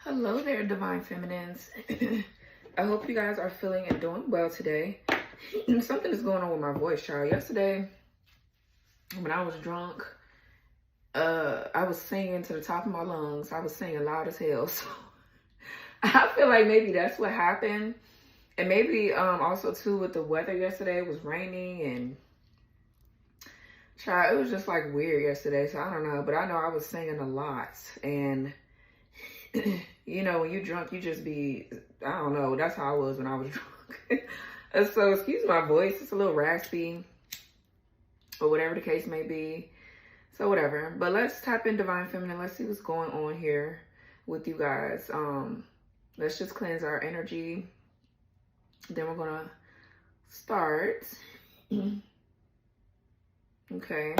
Hello there, Divine Feminines. I hope you guys are feeling and doing well today. Something is going on with my voice, child. Yesterday, when I was drunk, I was singing to the top of my lungs. I was singing loud as hell. So I feel like maybe that's what happened. And maybe also too with the weather yesterday, it was raining and child, it was just like weird yesterday. So I don't know, but I know I was singing a lot. And you know, when you're drunk, you just be, I don't know, that's how I was when I was drunk. So excuse my voice, it's a little raspy or whatever the case may be. So whatever, but let's tap in Divine Feminine. Let's see what's going on here with you guys. Let's just cleanse our energy. Then we're gonna start. Okay.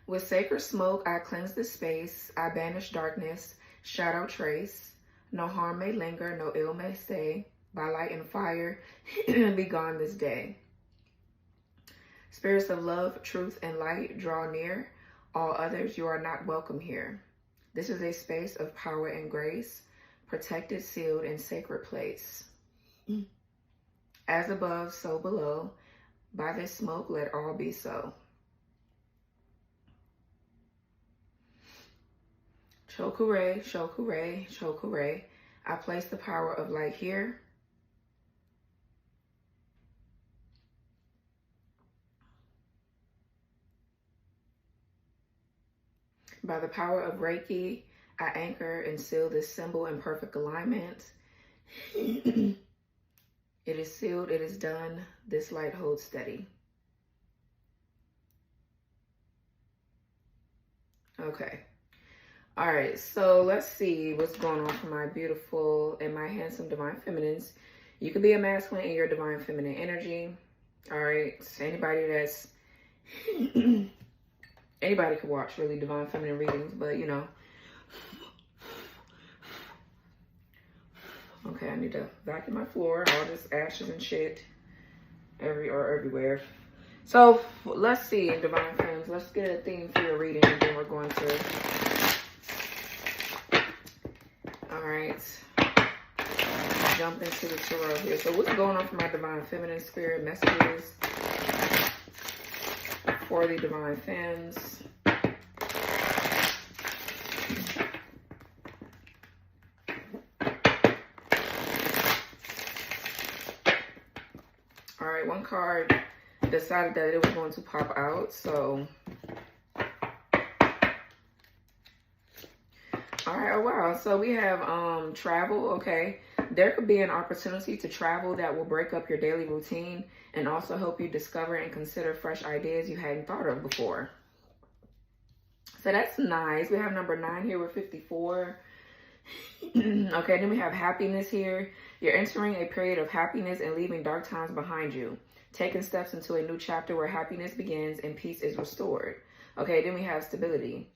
With sacred smoke, I cleanse the space. I banish darkness, shadow trace. No harm may linger, no ill may stay. By light and fire, be gone this day. Spirits of love, truth, and light, draw near. All others, you are not welcome here. This is a space of power and grace, protected, sealed, and sacred place. As above, so below. By this smoke, let all be so. Chokure, chokure, chokure. I place the power of light here. By the power of Reiki, I anchor and seal this symbol in perfect alignment. It is sealed, it is done. This light holds steady. Okay. All right, so let's see what's going on for my beautiful and my handsome Divine Feminines. You could be a masculine in your Divine Feminine energy. All right, so anybody that's, anybody could watch really Divine Feminine readings, but you know. Okay, I need to vacuum my floor, all this ashes and shit everywhere. So let's see, Divine Feminines, let's get a theme for your reading, and then we're going to. Jump into the tarot here. So what's going on for my Divine Feminine spirit messages for the Divine Femmes? All right, one card decided that it was going to pop out, so all right. Oh wow, so we have travel. Okay, there could be an opportunity to travel that will break up your daily routine and also help you discover and consider fresh ideas you hadn't thought of before. So that's nice. We have number 9 here with 54. Okay, then we have happiness here. You're entering a period of happiness and leaving dark times behind you, taking steps into a new chapter where happiness begins and peace is restored. Okay, then we have stability.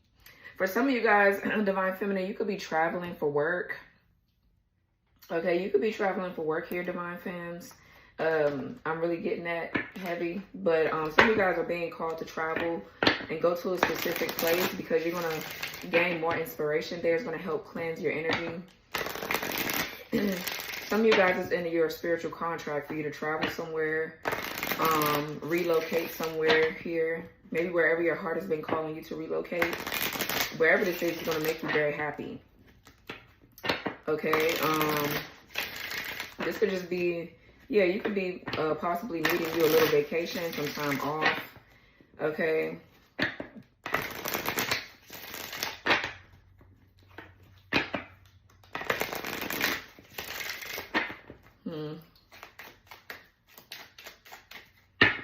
For some of you guys, Divine Feminine, you could be traveling for work. Okay, you could be traveling for work here, Divine Femmes. I'm really getting that heavy. But some of you guys are being called to travel and go to a specific place because you're going to gain more inspiration there. It's going to help cleanse your energy. Some of you guys is in your spiritual contract for you to travel somewhere, relocate somewhere here. Maybe wherever your heart has been calling you to relocate. Wherever this is going to make you very happy. Okay, this could just be, yeah, you could be possibly needing you a little vacation, some time off. Okay.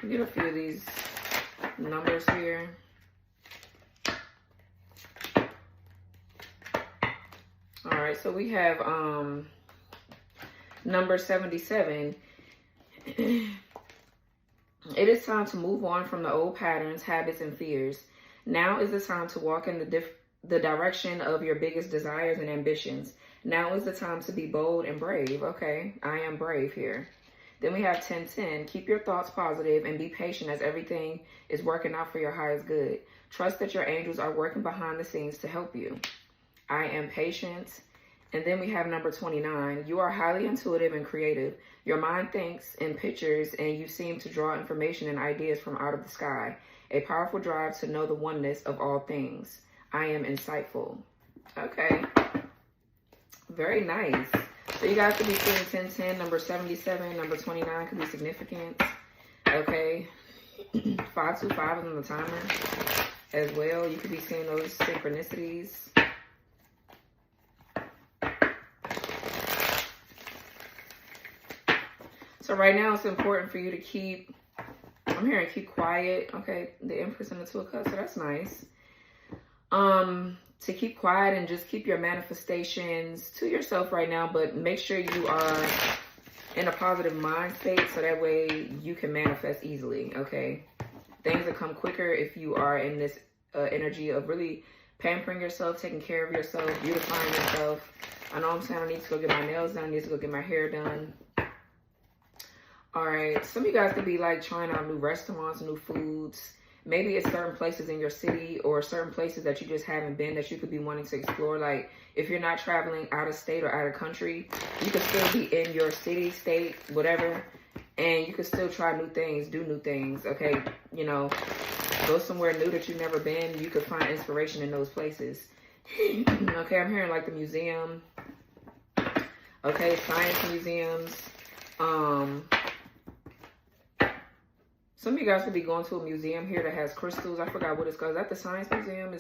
Get a few of these numbers here. All right, so we have number 77. It is time to move on from the old patterns, habits, and fears. Now is the time to walk in the direction of your biggest desires and ambitions. Now is the time to be bold and brave. Okay, I am brave here. Then we have 10-10. Keep your thoughts positive and be patient as everything is working out for your highest good. Trust that your angels are working behind the scenes to help you. I am patient. And then we have number 29. You are highly intuitive and creative. Your mind thinks in pictures and you seem to draw information and ideas from out of the sky. A powerful drive to know the oneness of all things. I am insightful. Okay. Very nice. So you guys could be seeing 10-10, number 77, number 29 could be significant. Okay. 525 is on the timer as well. You could be seeing those synchronicities. So right now it's important for you to keep, I'm hearing keep quiet. Okay, the Empress and the Two of Cups, so that's nice. To keep quiet and just keep your manifestations to yourself right now, but make sure you are in a positive mind state so that way you can manifest easily, okay? Things will come quicker if you are in this energy of really pampering yourself, taking care of yourself, beautifying yourself. I know I'm saying I need to go get my nails done, I need to go get my hair done. All right, some of you guys could be like trying out new restaurants, new foods. Maybe it's certain places in your city or certain places that you just haven't been that you could be wanting to explore. Like if you're not traveling out of state or out of country, you could still be in your city, state, whatever. And you could still try new things, do new things, okay? You know, go somewhere new that you've never been. You could find inspiration in those places. Okay, I'm hearing like the museum. Okay, science museums. Some of you guys could be going to a museum here that has crystals. I forgot what it's called. Is that the Science Museum?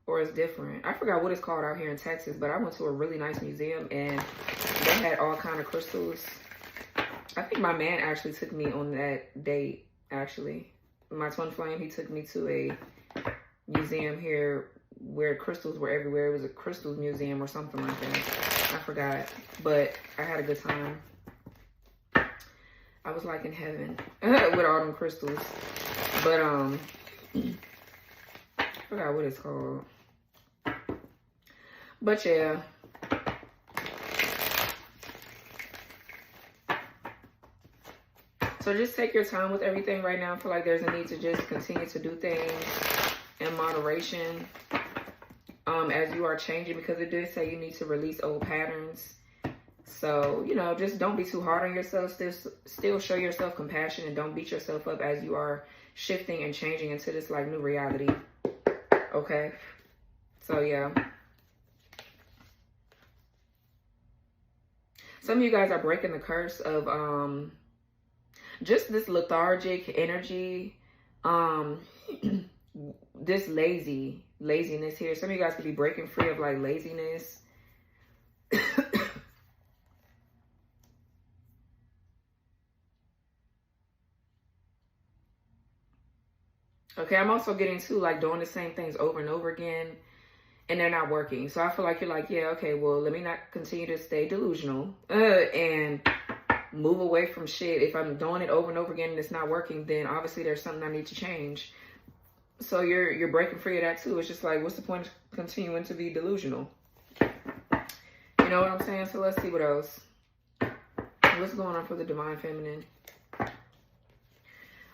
Or it's different? I forgot what it's called out here in Texas, but I went to a really nice museum and they had all kind of crystals. I think my man actually took me on that date, actually. My twin flame, he took me to a museum here where crystals were everywhere. It was a crystals museum or something like that. I forgot, but I had a good time. I was like in heaven with all them crystals. But I forgot what it's called. But yeah. So just take your time with everything right now. I feel like there's a need to just continue to do things in moderation as you are changing, because it did say you need to release old patterns. So, you know, just don't be too hard on yourself. Still show yourself compassion and don't beat yourself up as you are shifting and changing into this like new reality. Okay. So, yeah. Some of you guys are breaking the curse of just this lethargic energy. This laziness here. Some of you guys could be breaking free of like laziness. Okay, I'm also getting to like doing the same things over and over again and they're not working. So I feel like you're like, yeah, okay, well, let me not continue to stay delusional and move away from shit. If I'm doing it over and over again and it's not working, then obviously there's something I need to change. So you're breaking free of that too. It's just like, what's the point of continuing to be delusional? You know what I'm saying? So let's see what else. What's going on for the Divine Feminine?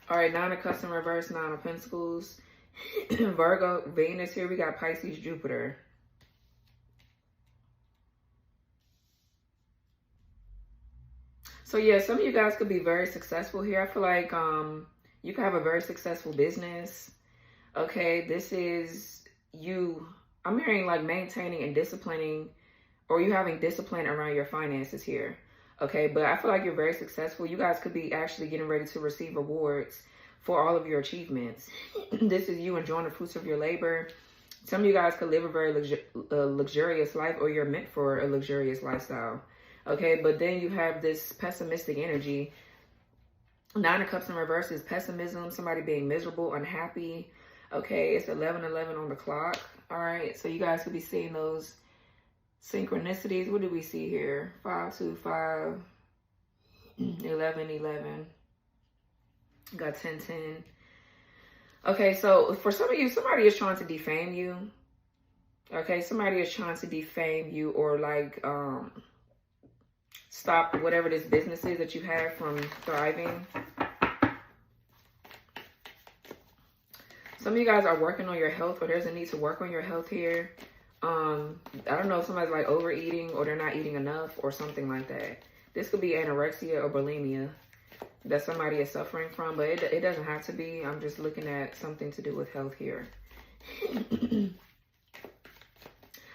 All right, 9 of Cups in reverse, 9 of Pentacles. Virgo, Venus here. We got Pisces, Jupiter. So yeah, some of you guys could be very successful here. I feel like you could have a very successful business. Okay, this is you. I'm hearing like maintaining and disciplining, or you having discipline around your finances here. Okay, but I feel like you're very successful. You guys could be actually getting ready to receive rewards for all of your achievements. This is you enjoying the fruits of your labor. Some of you guys could live a very luxurious life, or you're meant for a luxurious lifestyle. Okay, but then you have this pessimistic energy. 9 of Cups in reverse is pessimism, somebody being miserable, unhappy. Okay, it's 11:11 on the clock. All right, so you guys could be seeing those synchronicities. What do we see here? 5-2-5, 11-11. Got 10-10. Okay, so for some of you, somebody is trying to defame you. Okay, somebody is trying to defame you or like stop whatever this business is that you have from thriving. Some of you guys are working on your health, or there's a need to work on your health here. I don't know if somebody's like overeating or they're not eating enough or something like that. This could be anorexia or bulimia that somebody is suffering from, but it doesn't have to be. I'm just looking at something to do with health here.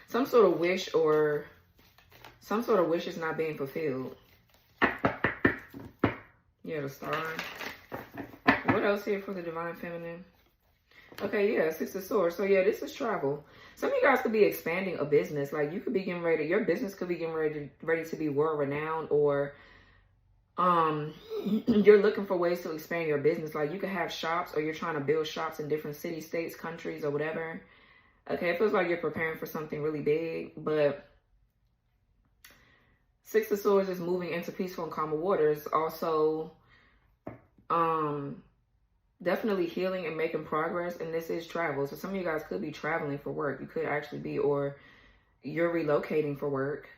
Some sort of wish is not being fulfilled. Yeah, the star. What else here for the divine feminine? Okay, yeah, Six of Swords. So yeah, this is travel. Some of you guys could be expanding a business. Like you could be getting ready, your business could be getting ready to be world renowned, or you're looking for ways to expand your business. Like you could have shops, or you're trying to build shops in different cities, states, countries, or whatever. Okay, it feels like you're preparing for something really big, but Six of Swords is moving into peaceful and calmer waters. Also, definitely healing and making progress, and this is travel. So some of you guys could be traveling for work. You could actually be, or you're relocating for work.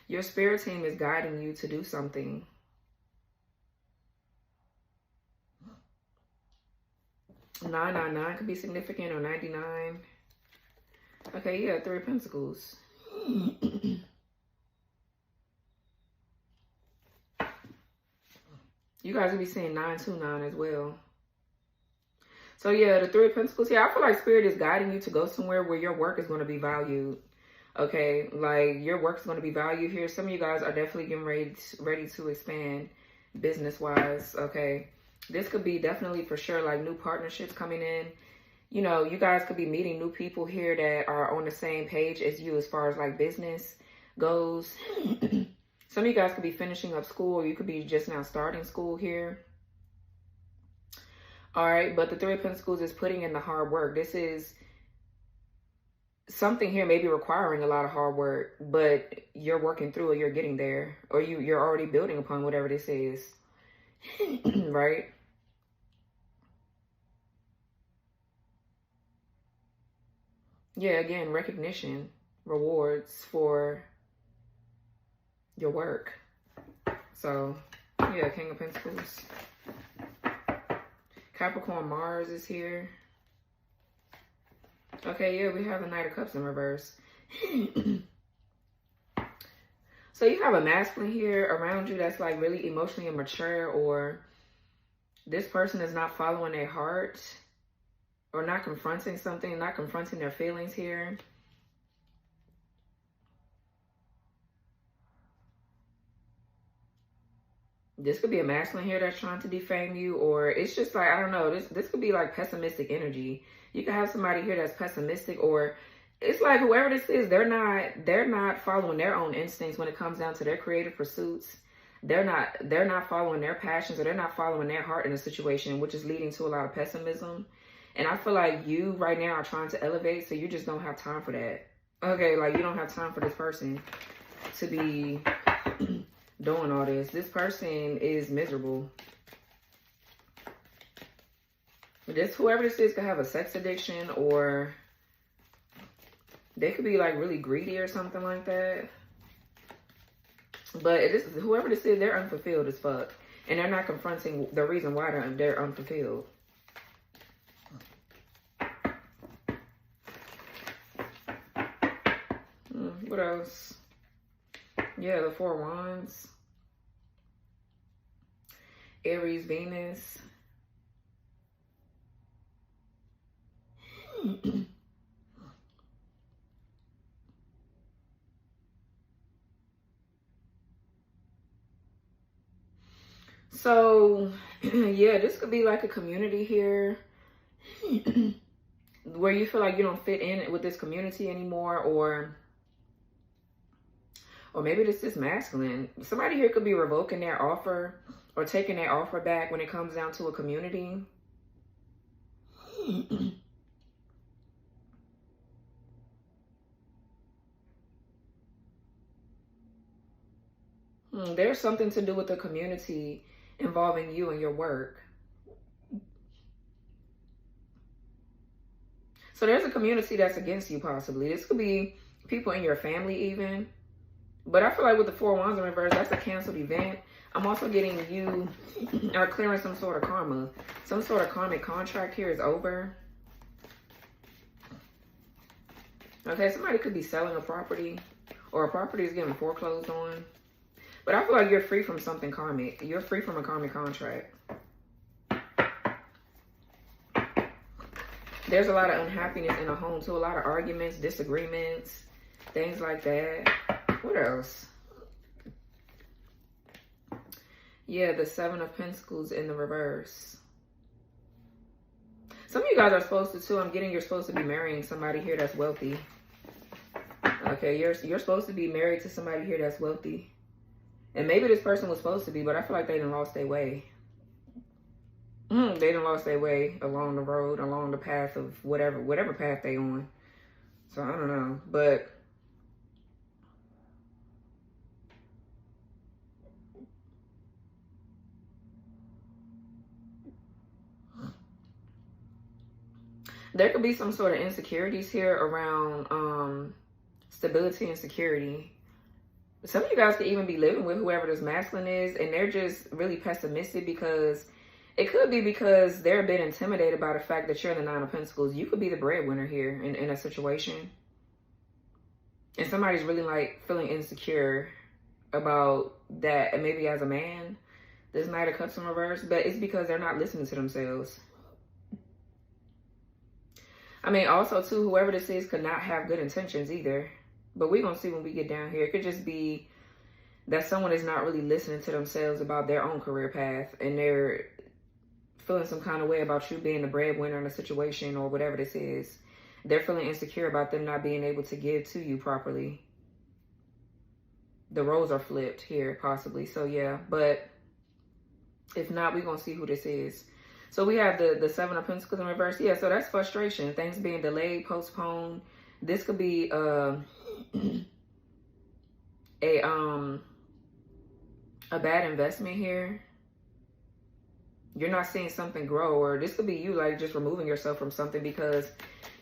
Your spirit team is guiding you to do something. $999 could be significant, or 99. Okay, yeah, Three of Pentacles. You guys will be seeing 929 as well. So yeah, the Three of Pentacles here. I feel like Spirit is guiding you to go somewhere where your work is going to be valued. Okay, like your work is going to be valued here. Some of you guys are definitely getting ready to expand business-wise. Okay, this could be definitely for sure like new partnerships coming in. You know, you guys could be meeting new people here that are on the same page as you as far as like business goes. Some of you guys could be finishing up school, or you could be just now starting school here. All right, but the Three of Pentacles is putting in the hard work. This is something here maybe requiring a lot of hard work, but you're working through it, you're getting there, or you're already building upon whatever this is, right? Yeah, again, recognition, rewards for your work. So yeah, King of Pentacles. Capricorn Mars is here. Okay, yeah, we have the Knight of Cups in reverse. So you have a masculine here around you that's like really emotionally immature, or this person is not following their heart, or not confronting something, not confronting their feelings here. This could be a masculine here that's trying to defame you, or it's just like, I don't know, this could be like pessimistic energy. You could have somebody here that's pessimistic, or it's like whoever this is, they're not following their own instincts when it comes down to their creative pursuits. They're not following their passions, or they're not following their heart in a situation, which is leading to a lot of pessimism. And I feel like you right now are trying to elevate, so you just don't have time for that. Okay, like you don't have time for this person to be doing all this. This person is miserable. Whoever this is could have a sex addiction, or they could be like really greedy or something like that. But whoever this is, they're unfulfilled as fuck. And they're not confronting the reason why they're unfulfilled. What else? Yeah, the Four of Wands. Aries, Venus. So, yeah, this could be like a community here where you feel like you don't fit in with this community anymore, or maybe this is masculine. Somebody here could be revoking their offer or taking their offer back when it comes down to a community. There's something to do with the community involving you and your work. So there's a community that's against you, possibly. This could be People in your family even. But I feel like with the Four of Wands in reverse, that's a canceled event. I'm also getting you are clearing some sort of karma. Some sort of karmic contract here is over. Okay, somebody could be selling a property, or a property is getting foreclosed on. But I feel like you're free from something karmic. You're free from a karmic contract. There's a lot of unhappiness in a home too. A lot of arguments, disagreements, things like that. What else? Yeah, the Seven of Pentacles in the reverse. Some of you guys are supposed to too. I'm getting you're supposed to be marrying somebody here that's wealthy. Okay, you're supposed to be married to somebody here that's wealthy. And maybe this person was supposed to be, but I feel like they done lost their way. They done lost their way along the road, along the path of whatever path they on. So I don't know, but there could be some sort of insecurities here around stability and security. Some of you guys could even be living with whoever this masculine is, and they're just really pessimistic because it could be because they're a bit intimidated by the fact that you're in the Nine of Pentacles. You could be the breadwinner here in a situation. And somebody's really like feeling insecure about that. And maybe as a man, this Knight of Cups in reverse, but it's because they're not listening to themselves. I mean, also too, whoever this is could not have good intentions either. But we're going to see when we get down here. It could just be that someone is not really listening to themselves about their own career path. And they're feeling some kind of way about you being the breadwinner in a situation or whatever this is. They're feeling insecure about them not being able to give to you properly. The roles are flipped here, possibly. So, yeah. But if not, we're going to see who this is. So, we have the Seven of Pentacles in reverse. Yeah, so that's frustration. Things being delayed, postponed. This could be a bad investment here. You're not seeing something grow, or this could be you like just removing yourself from something because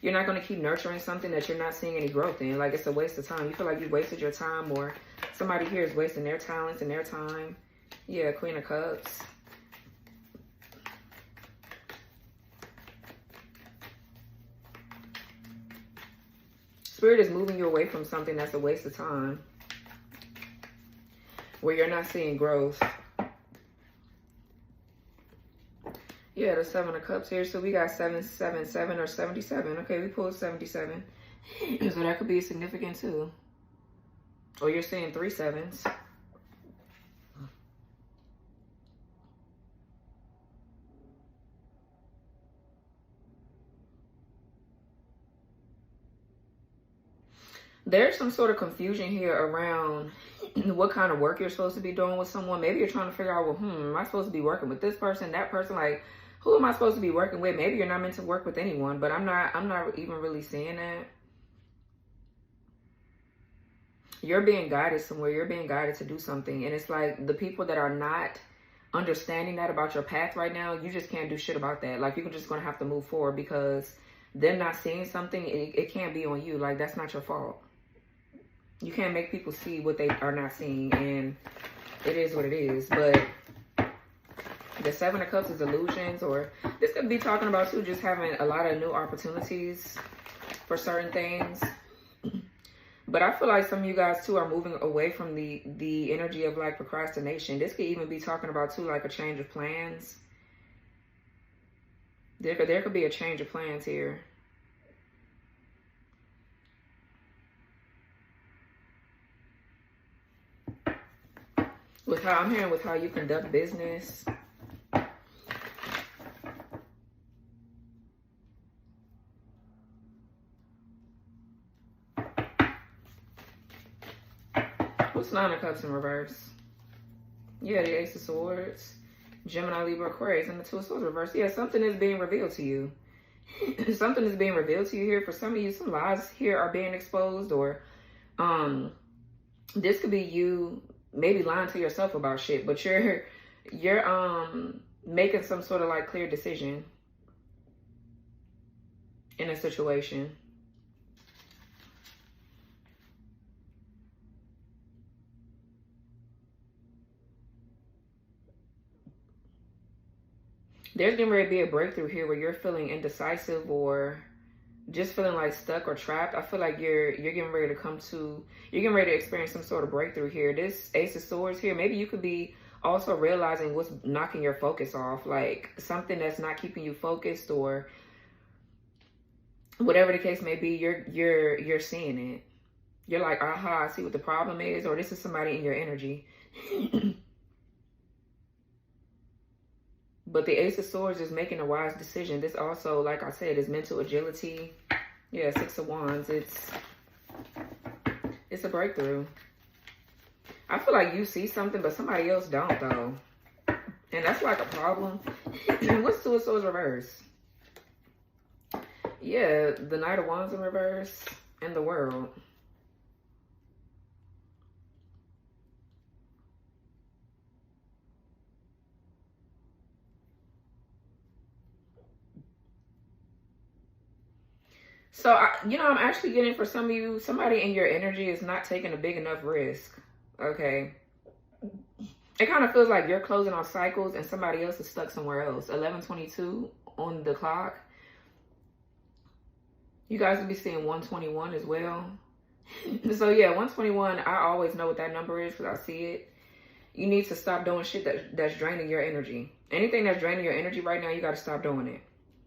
you're not going to keep nurturing something that you're not seeing any growth in. Like it's a waste of time. You feel like you wasted your time, or somebody here is wasting their talents and their time. Yeah, Queen of Cups. Spirit is moving you away from something that's a waste of time, where you're not seeing growth. Yeah, the Seven of Cups here. So we got 777 or 77. Okay, we pulled 77. So that could be significant too. Or you're seeing 3 sevens. There's some sort of confusion here around what kind of work you're supposed to be doing with someone. Maybe you're trying to figure out, well, am I supposed to be working with this person, that person? Like, who am I supposed to be working with? Maybe you're not meant to work with anyone, but I'm not even really seeing that. You're being guided somewhere. You're being guided to do something. And it's like the people that are not understanding that about your path right now, you just can't do shit about that. Like, you're just going to have to move forward because they're not seeing something. It can't be on you. Like, that's not your fault. You can't make people see what they are not seeing, and it is what it is. But the Seven of Cups is illusions, or this could be talking about too, just having a lot of new opportunities for certain things. But I feel like some of you guys too are moving away from the energy of like procrastination. This could even be talking about too, like a change of plans. There could be a change of plans here. With how I'm hearing, with how you conduct business. What's Nine of Cups in reverse? Yeah, the Ace of Swords, Gemini, Libra, Aquarius, and the Two of Swords reverse. Yeah, something is being revealed to you. Something is being revealed to you here. For some of you, some lies here are being exposed, or this could be you maybe lying to yourself about shit, but you're making some sort of like clear decision in a situation. There's going to be a breakthrough here where you're feeling indecisive or just feeling like stuck or trapped. I feel like you're getting ready to you're getting ready to experience some sort of breakthrough here. This Ace of Swords here, maybe you could be also realizing what's knocking your focus off, like something that's not keeping you focused, or whatever the case may be. You're seeing it. You're like, aha, I see what the problem is, or this is somebody in your energy. But the Ace of Swords is making a wise decision. This also, like I said, is mental agility. Yeah, Six of Wands. It's a breakthrough. I feel like you see something, but somebody else don't, though. And that's like a problem. What's Two of Swords reverse? Yeah, the Knight of Wands in reverse and the World. So, I'm actually getting, for some of you, somebody in your energy is not taking a big enough risk. Okay. It kind of feels like you're closing on cycles and somebody else is stuck somewhere else. 11:22 on the clock. You guys will be seeing 121 as well. So, yeah, 121, I always know what that number is because I see it. You need to stop doing shit that's draining your energy. Anything that's draining your energy right now, you got to stop doing it.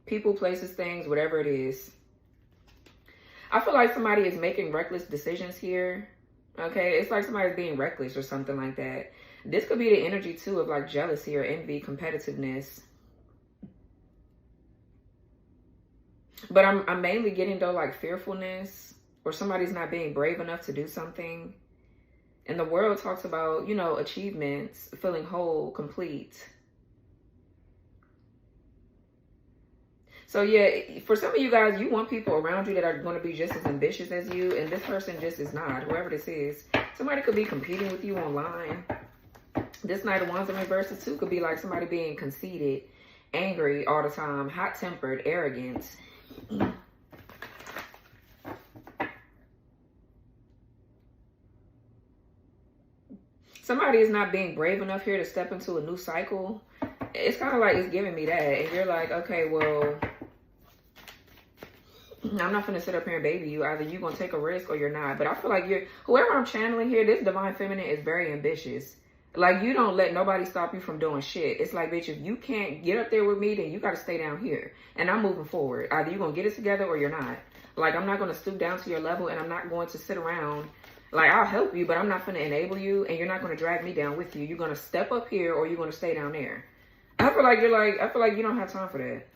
People, places, things, whatever it is. I feel like somebody is making reckless decisions here. Okay, it's like somebody's being reckless or something like that. This could be the energy too of like jealousy or envy, competitiveness. But I'm mainly getting though like fearfulness, or somebody's not being brave enough to do something. And the World talks about, achievements, feeling whole, complete. So yeah, for some of you guys, you want people around you that are going to be just as ambitious as you, and this person just is not. Whoever this is, somebody could be competing with you online. This Knight of Wands in reverse too could be like somebody being conceited, angry all the time, hot-tempered, arrogant. Somebody is not being brave enough here to step into a new cycle. It's kind of like it's giving me that, and you're like, okay, well, I'm not going to sit up here and baby you. Either you're going to take a risk or you're not. But I feel like whoever I'm channeling here, this Divine Feminine is very ambitious. Like, you don't let nobody stop you from doing shit. It's like, bitch, if you can't get up there with me, then you got to stay down here. And I'm moving forward. Either you're going to get it together or you're not. Like, I'm not going to stoop down to your level, and I'm not going to sit around. Like, I'll help you, but I'm not going to enable you, and you're not going to drag me down with you. You're going to step up here or you're going to stay down there. I feel like you don't have time for that.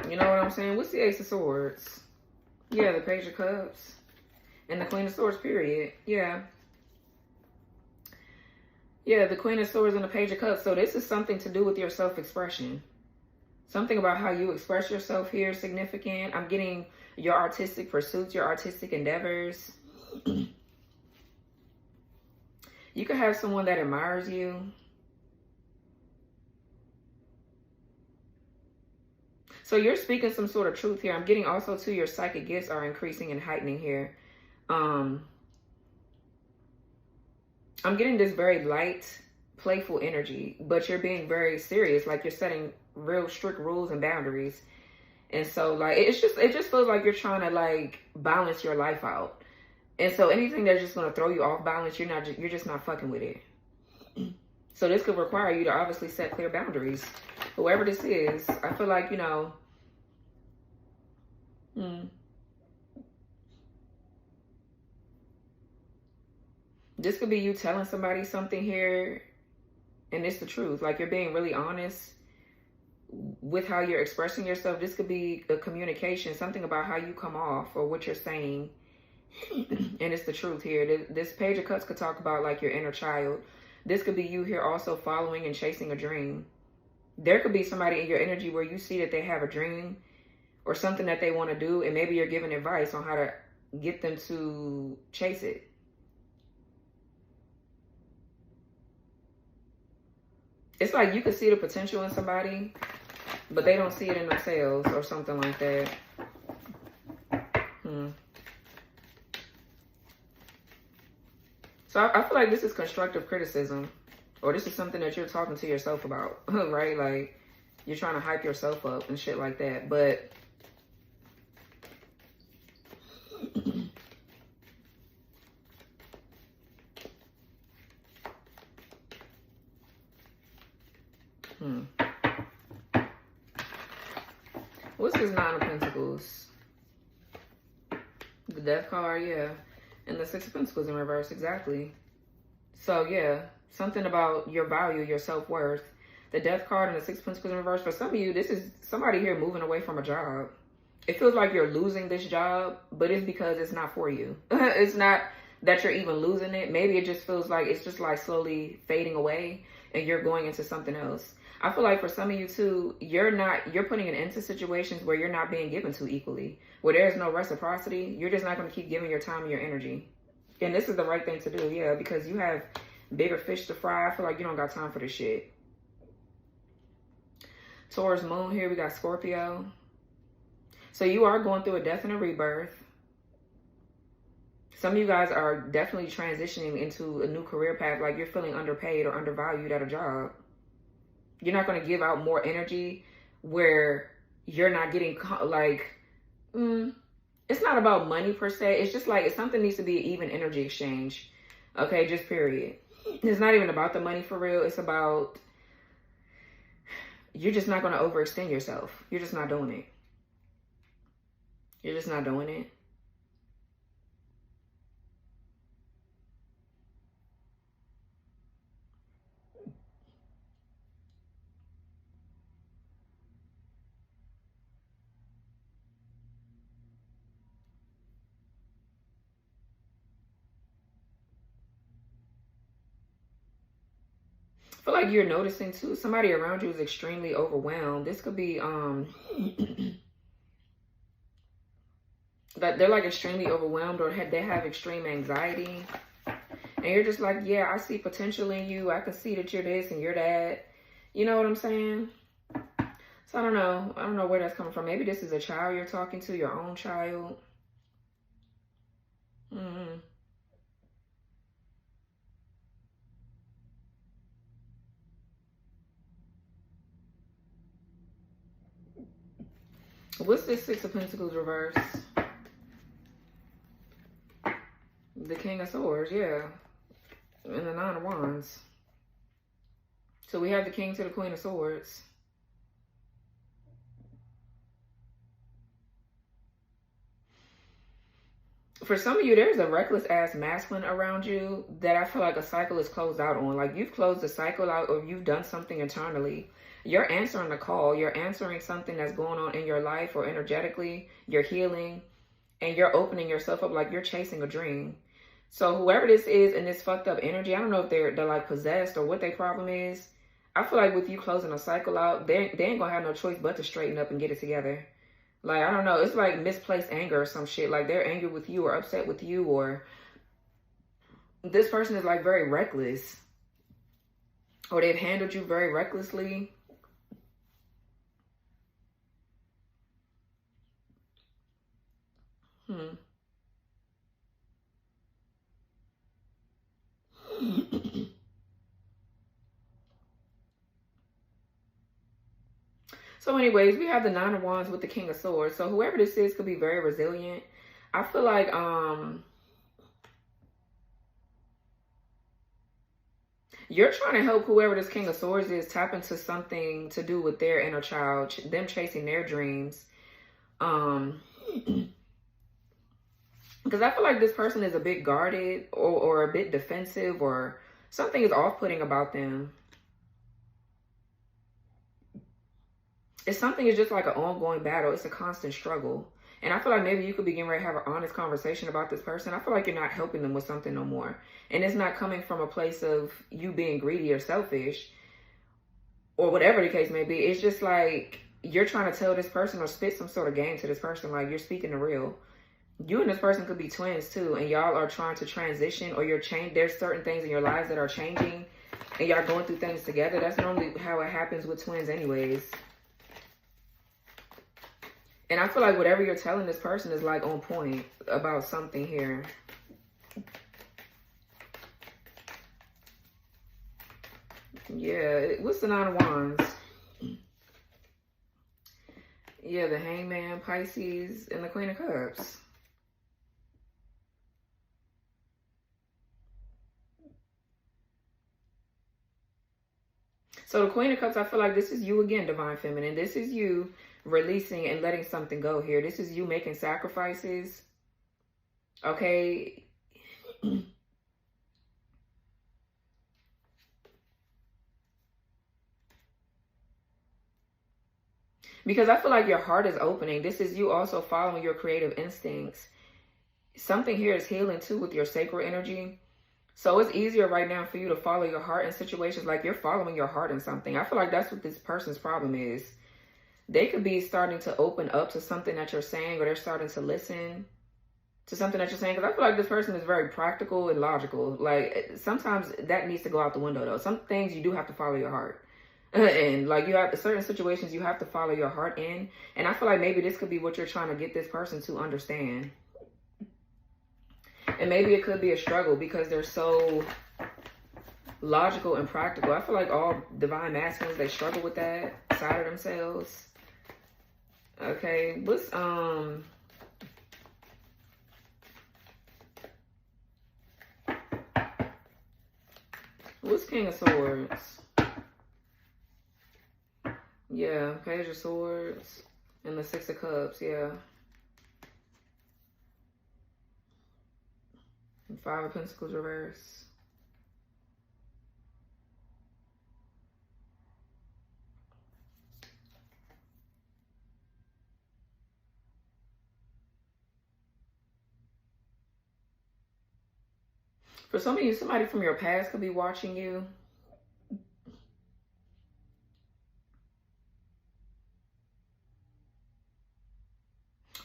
You know what I'm saying? What's the Ace of Swords? Yeah, the Page of Cups. And the Queen of Swords, period. Yeah. Yeah, the Queen of Swords and the Page of Cups. So this is something to do with your self-expression. Something about how you express yourself here is significant. I'm getting your artistic pursuits, your artistic endeavors. You could have someone that admires you. So you're speaking some sort of truth here. I'm getting also too, your psychic gifts are increasing and heightening here. I'm getting this very light, playful energy, but you're being very serious. Like, you're setting real strict rules and boundaries. And so like, it just feels like you're trying to like balance your life out. And so anything that's just going to throw you off balance, you're just not fucking with it. So this could require you to obviously set clear boundaries. Whoever this is, I feel like, this could be you telling somebody something here, and it's the truth. Like, you're being really honest with how you're expressing yourself. This could be a communication, something about how you come off or what you're saying. And it's the truth here. This Page of Cups could talk about like your inner child. This could be you here also following and chasing a dream. There could be somebody in your energy where you see that they have a dream or something that they want to do, and maybe you're giving advice on how to get them to chase it. It's like you could see the potential in somebody, but they don't see it in themselves or something like that. So I feel like this is constructive criticism. Or this is something that you're talking to yourself about, right? Like, you're trying to hype yourself up and shit like that. But what's this Nine of Pentacles? The Death card, yeah. And the Six of Pentacles in reverse, exactly. So, yeah, something about your value, your self-worth. The Death card and the Six of Pentacles in reverse. For some of you, this is somebody here moving away from a job. It feels like you're losing this job, but it's because it's not for you. It's not that you're even losing it. Maybe it just feels like it's just like slowly fading away and you're going into something else. I feel like for some of you too, you're putting it into situations where you're not being given to equally, where there's no reciprocity. You're just not going to keep giving your time and your energy. And this is the right thing to do, yeah, because you have bigger fish to fry. I feel like you don't got time for this shit. Taurus moon here, we got Scorpio. So you are going through a death and a rebirth. Some of you guys are definitely transitioning into a new career path, like you're feeling underpaid or undervalued at a job. You're not going to give out more energy where you're not getting, like, it's not about money per se. It's just like something needs to be an even energy exchange. Okay, just period. It's not even about the money for real. It's about, you're just not going to overextend yourself. You're just not doing it. You're just not doing it. I feel like you're noticing too, somebody around you is extremely overwhelmed. This could be that they're like extremely overwhelmed, or they have extreme anxiety. And you're just like, yeah, I see potential in you. I can see that you're this and you're that. You know what I'm saying? So I don't know. I don't know where that's coming from. Maybe this is a child you're talking to, your own child. What's this Six of Pentacles reverse? The King of Swords, yeah. And the Nine of Wands. So we have the King to the Queen of Swords. For some of you, there's a reckless ass masculine around you that I feel like a cycle is closed out on. Like you've closed the cycle out, or you've done something internally. You're answering the call. You're answering something that's going on in your life, or energetically. You're healing and you're opening yourself up, like you're chasing a dream. So whoever this is in this fucked up energy, I don't know if they're like possessed or what their problem is. I feel like with you closing a cycle out, they ain't gonna have no choice but to straighten up and get it together. Like, I don't know. It's like misplaced anger or some shit. Like they're angry with you or upset with you, or this person is like very reckless, or they've handled you very recklessly. So anyways, we have the Nine of Wands with the King of Swords. So whoever this is could be very resilient. I feel like you're trying to help whoever this King of Swords is tap into something to do with their inner child, them chasing their dreams. Because I feel like this person is a bit guarded, or a bit defensive, or something is off-putting about them. It's something is just like an ongoing battle. It's a constant struggle. And I feel like maybe you could be getting ready to have an honest conversation about this person. I feel like you're not helping them with something no more. And it's not coming from a place of you being greedy or selfish, or whatever the case may be. It's just like you're trying to tell this person or spit some sort of game to this person. Like you're speaking the real. You and this person could be twins too, and y'all are trying to transition, or there's certain things in your lives that are changing, and y'all going through things together. That's normally how it happens with twins anyways. And I feel like whatever you're telling this person is like on point about something here. Yeah, what's the Nine of Wands? Yeah, the Hangman, Pisces, and the Queen of Cups. So the Queen of Cups, I feel like this is you again, Divine Feminine. This is you releasing and letting something go here. This is you making sacrifices. Okay. Because I feel like your heart is opening. This is you also following your creative instincts. Something here is healing too with your sacral energy. So it's easier right now for you to follow your heart in situations like you're following your heart in something. I feel like that's what this person's problem is. They could be starting to open up to something that you're saying, or they're starting to listen to something that you're saying. Because I feel like this person is very practical and logical. Like, sometimes that needs to go out the window, though. Some things you do have to follow your heart. And like, you have certain situations you have to follow your heart in. And I feel like maybe this could be what you're trying to get this person to understand. And maybe it could be a struggle because they're so logical and practical. I feel like all divine masculines, they struggle with that side of themselves. Okay, what's King of Swords? Yeah, Page of Swords and the Six of Cups, yeah. And Five of Pentacles reverse. For some of you, somebody from your past could be watching you.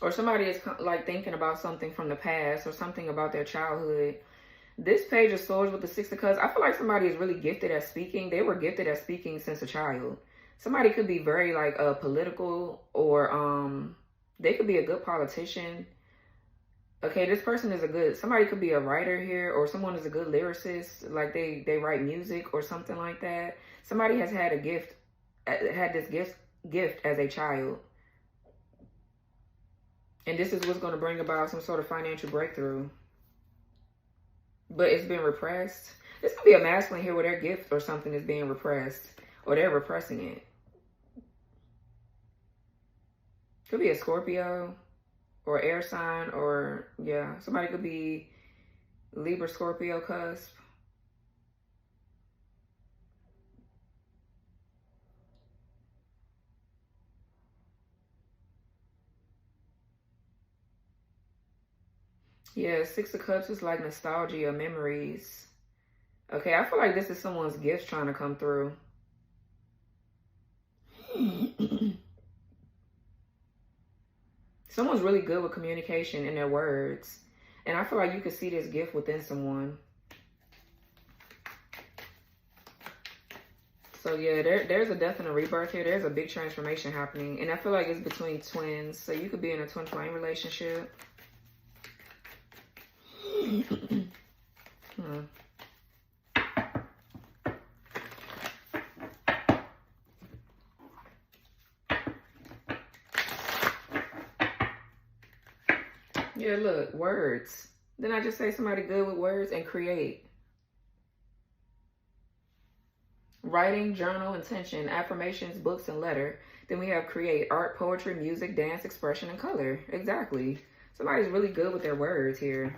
Or somebody is like thinking about something from the past or something about their childhood. This Page of Swords with the Six of Cups, I feel like somebody is really gifted at speaking. They were gifted at speaking since a child. Somebody could be very like political, or they could be a good politician. Okay, this person is somebody could be a writer here, or someone is a good lyricist, like they write music or something like that. Somebody has had this gift as a child. And this is what's going to bring about some sort of financial breakthrough. But it's been repressed. This could be a masculine here where their gift or something is being repressed, or they're repressing it. Could be a Scorpio or air sign, or yeah, somebody could be Libra, Scorpio cusp. Yeah, Six of Cups is like nostalgia, memories. Okay, I feel like this is someone's gifts trying to come through. Someone's really good with communication in their words. And I feel like you can see this gift within someone. So yeah, there's a death and a rebirth here. There's a big transformation happening. And I feel like it's between twins. So you could be in a twin flame relationship. Yeah, look, words. Didn't I just say somebody good with words? And create. Writing, journal, intention, affirmations, books, and letter. Then we have create, art, poetry, music, dance, expression, and color. Exactly. Somebody's really good with their words here.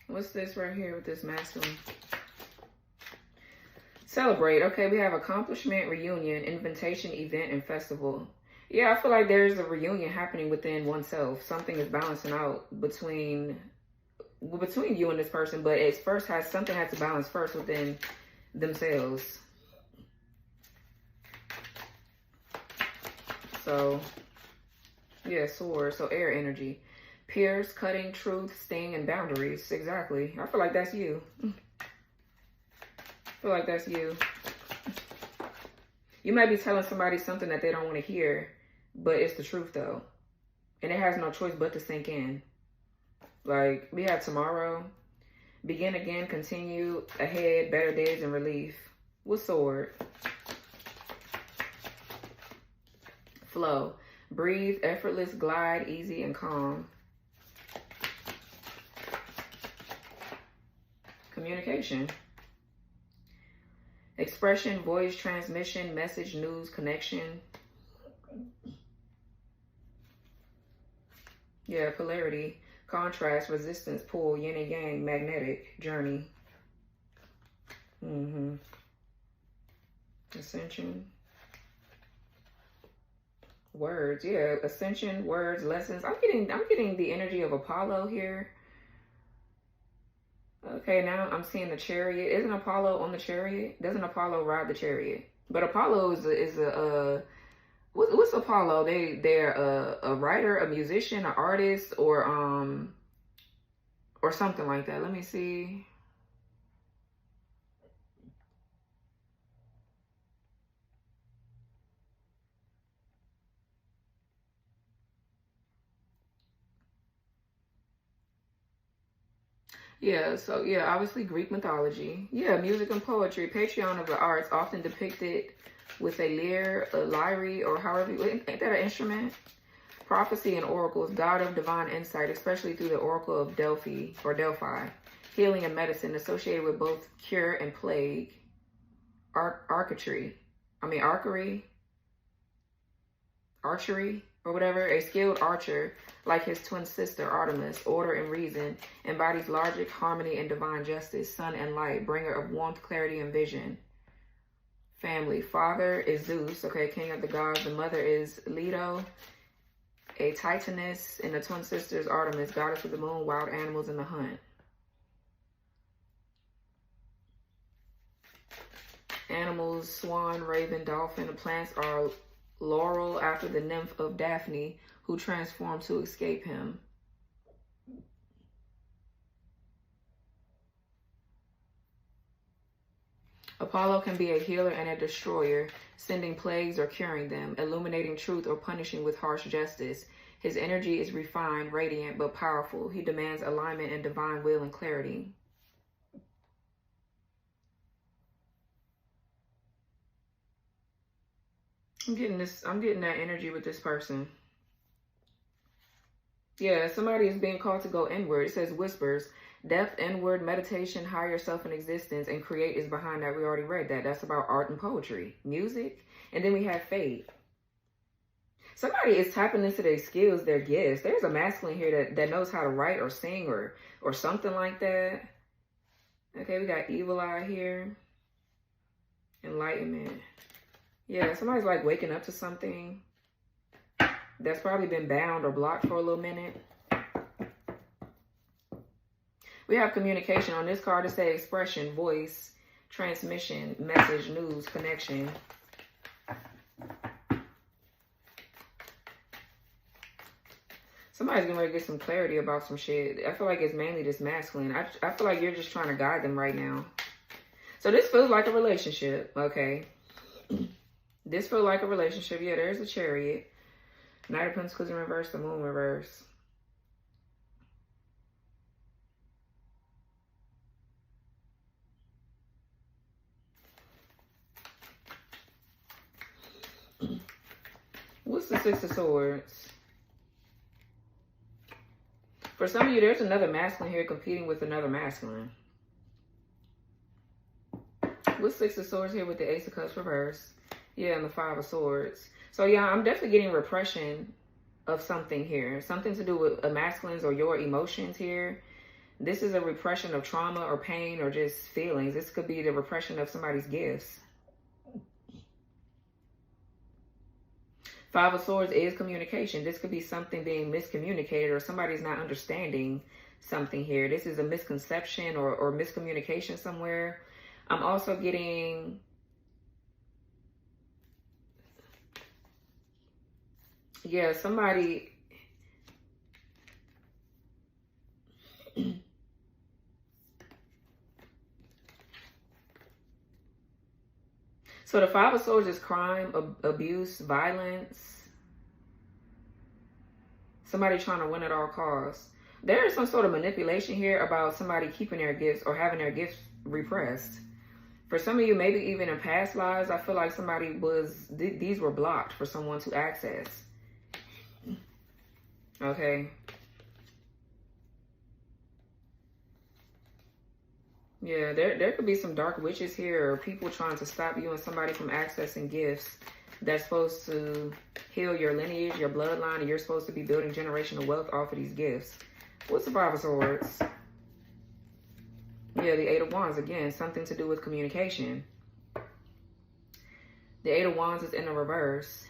What's this right here with this masculine? Celebrate. Okay, we have accomplishment, reunion, invitation, event, and festival. Yeah, I feel like there's a reunion happening within oneself. Something is balancing out between you and this person, but something has to balance first within themselves. So, yeah, sword. So air energy. Pierce, cutting, truth, sting, and boundaries. Exactly. I feel like that's you. I feel like that's you. You might be telling somebody something that they don't want to hear, but it's the truth though. And it has no choice but to sink in. Like, we have tomorrow. Begin again, continue, ahead, better days, and relief. With sword. Flow. Breathe, effortless, glide, easy, and calm. Communication. Expression, voice, transmission, message, news, connection. Yeah, polarity. Contrast, resistance, pull, yin and yang, magnetic, journey. Ascension. Words, yeah, ascension, words, lessons. I'm getting the energy of Apollo here. Okay, now I'm seeing the chariot. Isn't Apollo on the chariot? Doesn't Apollo ride the chariot? But Apollo is a what's Apollo? They're a writer, a musician, an artist, or something like that. Let me see. Yeah, so yeah, obviously Greek mythology. Yeah, music and poetry, patron of the arts, often depicted with a lyre, a lyre, or however, ain't that an instrument? Prophecy and oracles, god of divine insight, especially through the oracle of Delphi or Delphi. Healing and medicine associated with both cure and plague. Archery, or whatever. A skilled archer, like his twin sister Artemis, order and reason, embodies logic, harmony, and divine justice. Sun and light, bringer of warmth, clarity, and vision. Family. Father is Zeus, okay, king of the gods. The mother is Leto, a titaness, and the twin sisters Artemis, goddess of the moon, wild animals, and the hunt. Animals, swan, raven, dolphin. The plants are laurel, after the nymph of Daphne, who transformed to escape him. Apollo can be a healer and a destroyer, sending plagues or curing them, illuminating truth or punishing with harsh justice. His energy is refined, radiant, but powerful. He demands alignment and divine will and clarity. I'm getting that energy with this person. Yeah, somebody is being called to go inward. It says whispers, depth, inward, meditation, higher self and existence, and create is behind that. We already read that. That's about art and poetry, music. And then we have fate. Somebody is tapping into their skills, their gifts. There's a masculine here that knows how to write or sing or something like that. Okay, we got evil eye here. Enlightenment. Yeah, somebody's like waking up to something that's probably been bound or blocked for a little minute. We have communication. On this card, it says expression, voice, transmission, message, news, connection. Somebody's going to get some clarity about some shit. I feel like it's mainly this masculine. I feel like you're just trying to guide them right now. So this feels like a relationship, okay? This feels like a relationship. Yeah, there's a chariot. Knight of Pentacles in reverse, the moon reverse. What's the Six of Swords? For some of you, there's another masculine here competing with another masculine. What's Six of Swords here with the Ace of Cups reverse? Yeah, and the Five of Swords. So yeah, I'm definitely getting repression of something here. Something to do with masculines or your emotions here. This is a repression of trauma or pain or just feelings. This could be the repression of somebody's gifts. Five of Swords is communication. This could be something being miscommunicated or somebody's not understanding something here. This is a misconception or miscommunication somewhere. I'm also getting Yeah, somebody... So the Five of Swords is crime, abuse, violence. Somebody trying to win at all costs. There is some sort of manipulation here about somebody keeping their gifts or having their gifts repressed. For some of you, maybe even in past lives, I feel like somebody was, these were blocked for someone to access. Okay. Yeah, there could be some dark witches here or people trying to stop you and somebody from accessing gifts that's supposed to heal your lineage, your bloodline, and you're supposed to be building generational wealth off of these gifts. What's the Five of Swords? Yeah, the Eight of Wands, again, something to do with communication. The Eight of Wands is in the reverse.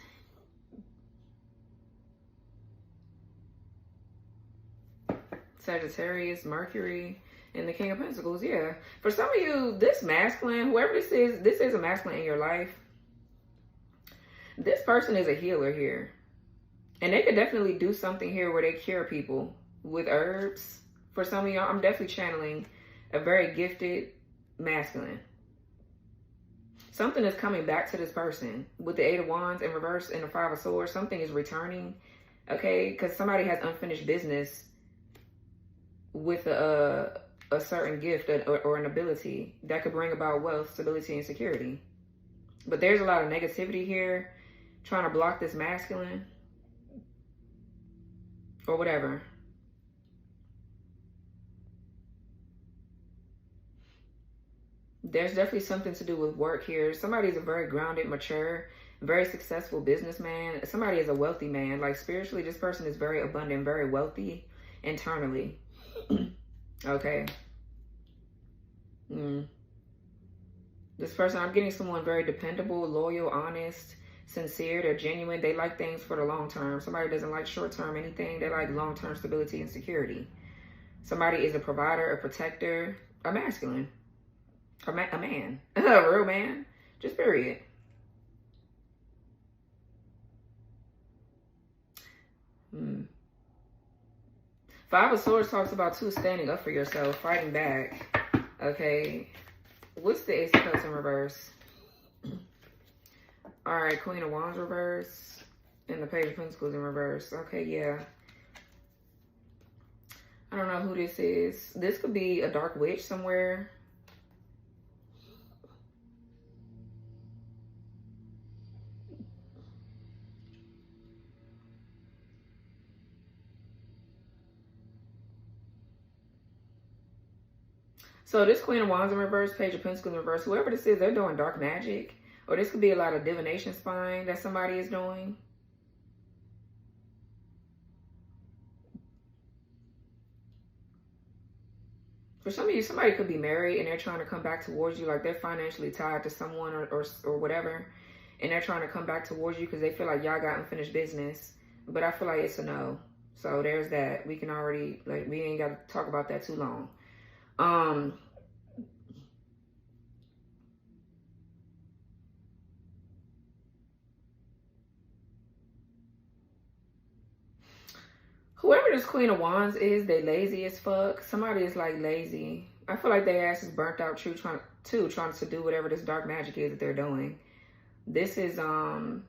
Sagittarius, Mercury, and the King of Pentacles, yeah. For some of you, this masculine, whoever this is a masculine in your life. This person is a healer here. And they could definitely do something here where they cure people with herbs. For some of y'all, I'm definitely channeling a very gifted masculine. Something is coming back to this person. With the Eight of Wands in reverse and the Five of Swords, something is returning. Okay, because somebody has unfinished business with a certain gift or an ability that could bring about wealth, stability, and security. But there's a lot of negativity here trying to block this masculine or whatever. There's definitely something to do with work here. Somebody is a very grounded, mature, very successful businessman. Somebody is a wealthy man. Like spiritually, this person is very abundant, very wealthy internally. Okay. This person, I'm getting someone very dependable, loyal, honest, sincere. They're genuine. They like things for the long term. Somebody doesn't like short term anything. They like long term stability and security. Somebody is a provider, a protector, a masculine, a man, a real man, just period. Five of Swords talks about two, standing up for yourself, fighting back. Okay. What's the Ace of Cups in reverse? All right, Queen of Wands reverse. And the Page of Pentacles in reverse. Okay, yeah. I don't know who this is. This could be a dark witch somewhere. So this Queen of Wands in reverse, Page of Pentacles in reverse, whoever this is, they're doing dark magic. Or this could be a lot of divination spying that somebody is doing. For some of you, somebody could be married and they're trying to come back towards you. Like they're financially tied to someone or whatever. And they're trying to come back towards you because they feel like y'all got unfinished business. But I feel like it's a no. So there's that. We can already, like, we ain't got to talk about that too long. Whoever this Queen of Wands is, they lazy as fuck. Somebody is like lazy. I feel like their ass is burnt out trying to do whatever this dark magic is that they're doing. This is some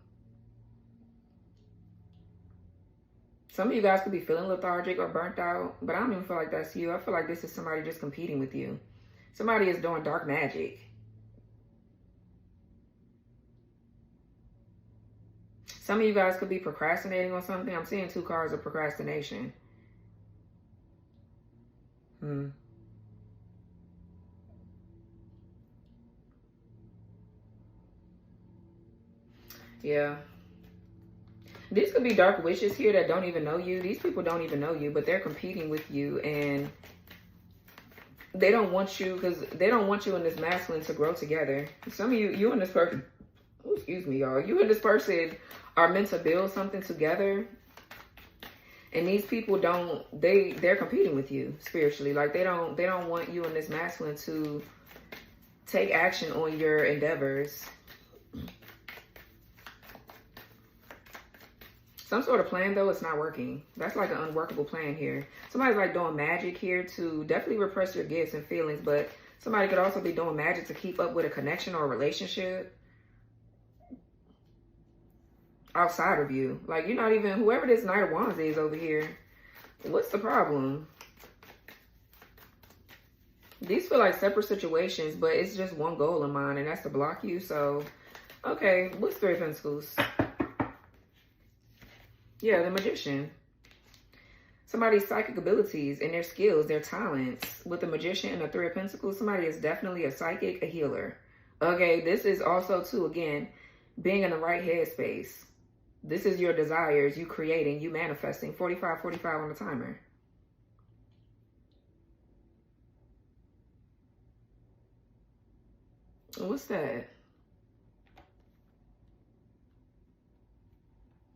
of you guys could be feeling lethargic or burnt out, but I don't even feel like that's you. I feel like this is somebody just competing with you. Somebody is doing dark magic. Some of you guys could be procrastinating on something. I'm seeing two cards of procrastination. Yeah. These could be dark witches here that don't even know you. These people don't even know you, but they're competing with you, and they don't want you because they don't want you and this masculine to grow together. Some of you and this person, excuse me, y'all, you and this person are meant to build something together, and these people they're competing with you spiritually. Like they don't want you and this masculine to take action on your endeavors. Some sort of plan, though, it's not working. That's like an unworkable plan here. Somebody's like doing magic here to definitely repress your gifts and feelings, but somebody could also be doing magic to keep up with a connection or a relationship outside of you. Like, you're not even, whoever this Knight of Wands is over here, what's the problem? These feel like separate situations, but it's just one goal in mind, and that's to block you. So, okay, what's Three of Pentacles? Yeah, the Magician. Somebody's psychic abilities and their skills, their talents. With the Magician and the Three of Pentacles, somebody is definitely a psychic, a healer. Okay, this is also, too, again, being in the right headspace. This is your desires, you creating, you manifesting. 45 on the timer. What's that?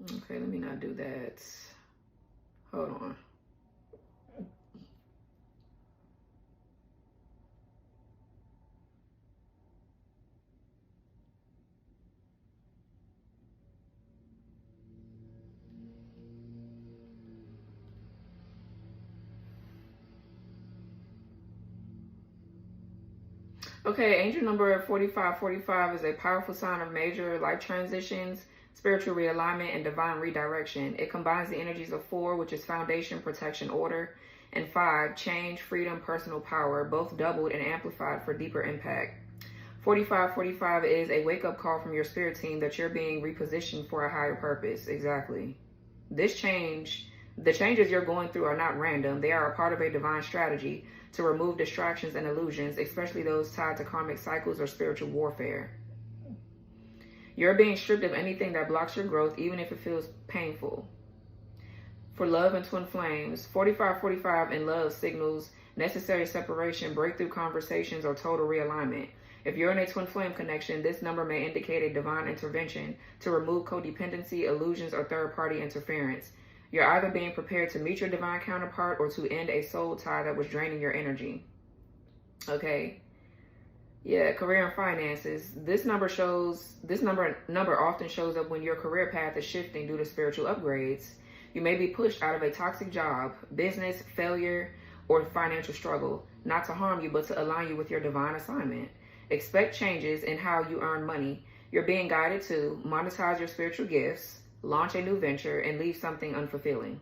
Okay, let me not do that. Hold on. Okay, angel number 4545 is a powerful sign of major life transitions, spiritual realignment, and divine redirection. It combines the energies of 4, which is foundation, protection, order, and 5, change, freedom, personal power, both doubled and amplified for deeper impact. 4545 is a wake-up call from your spirit team that you're being repositioned for a higher purpose. Exactly. The changes you're going through are not random. They are a part of a divine strategy to remove distractions and illusions, especially those tied to karmic cycles or spiritual warfare. You're being stripped of anything that blocks your growth, even if it feels painful. For love and twin flames, 4545 in love signals necessary separation, breakthrough conversations, or total realignment. If you're in a twin flame connection, this number may indicate a divine intervention to remove codependency, illusions, or third-party interference. You're either being prepared to meet your divine counterpart or to end a soul tie that was draining your energy. Okay. Yeah, career and finances. This number often shows up when your career path is shifting due to spiritual upgrades. You may be pushed out of a toxic job, business, failure, or financial struggle, not to harm you, but to align you with your divine assignment. Expect changes in how you earn money. You're being guided to monetize your spiritual gifts, launch a new venture, and leave something unfulfilling.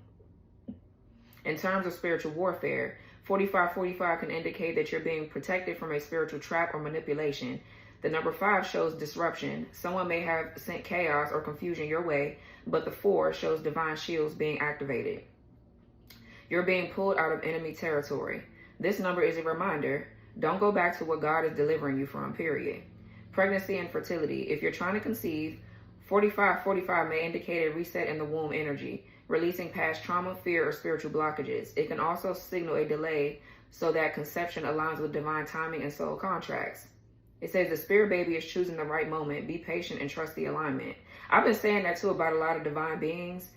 In terms of spiritual warfare, 4545 can indicate that you're being protected from a spiritual trap or manipulation. The number 5 shows disruption. Someone may have sent chaos or confusion your way, but the 4 shows divine shields being activated. You're being pulled out of enemy territory. This number is a reminder. Don't go back to what God is delivering you from, period. Pregnancy and fertility. If you're trying to conceive, 4545 may indicate a reset in the womb energy, releasing past trauma, fear, or spiritual blockages. It can also signal a delay so that conception aligns with divine timing and soul contracts. It says the spirit baby is choosing the right moment. Be patient and trust the alignment. I've been saying that too about a lot of divine beings.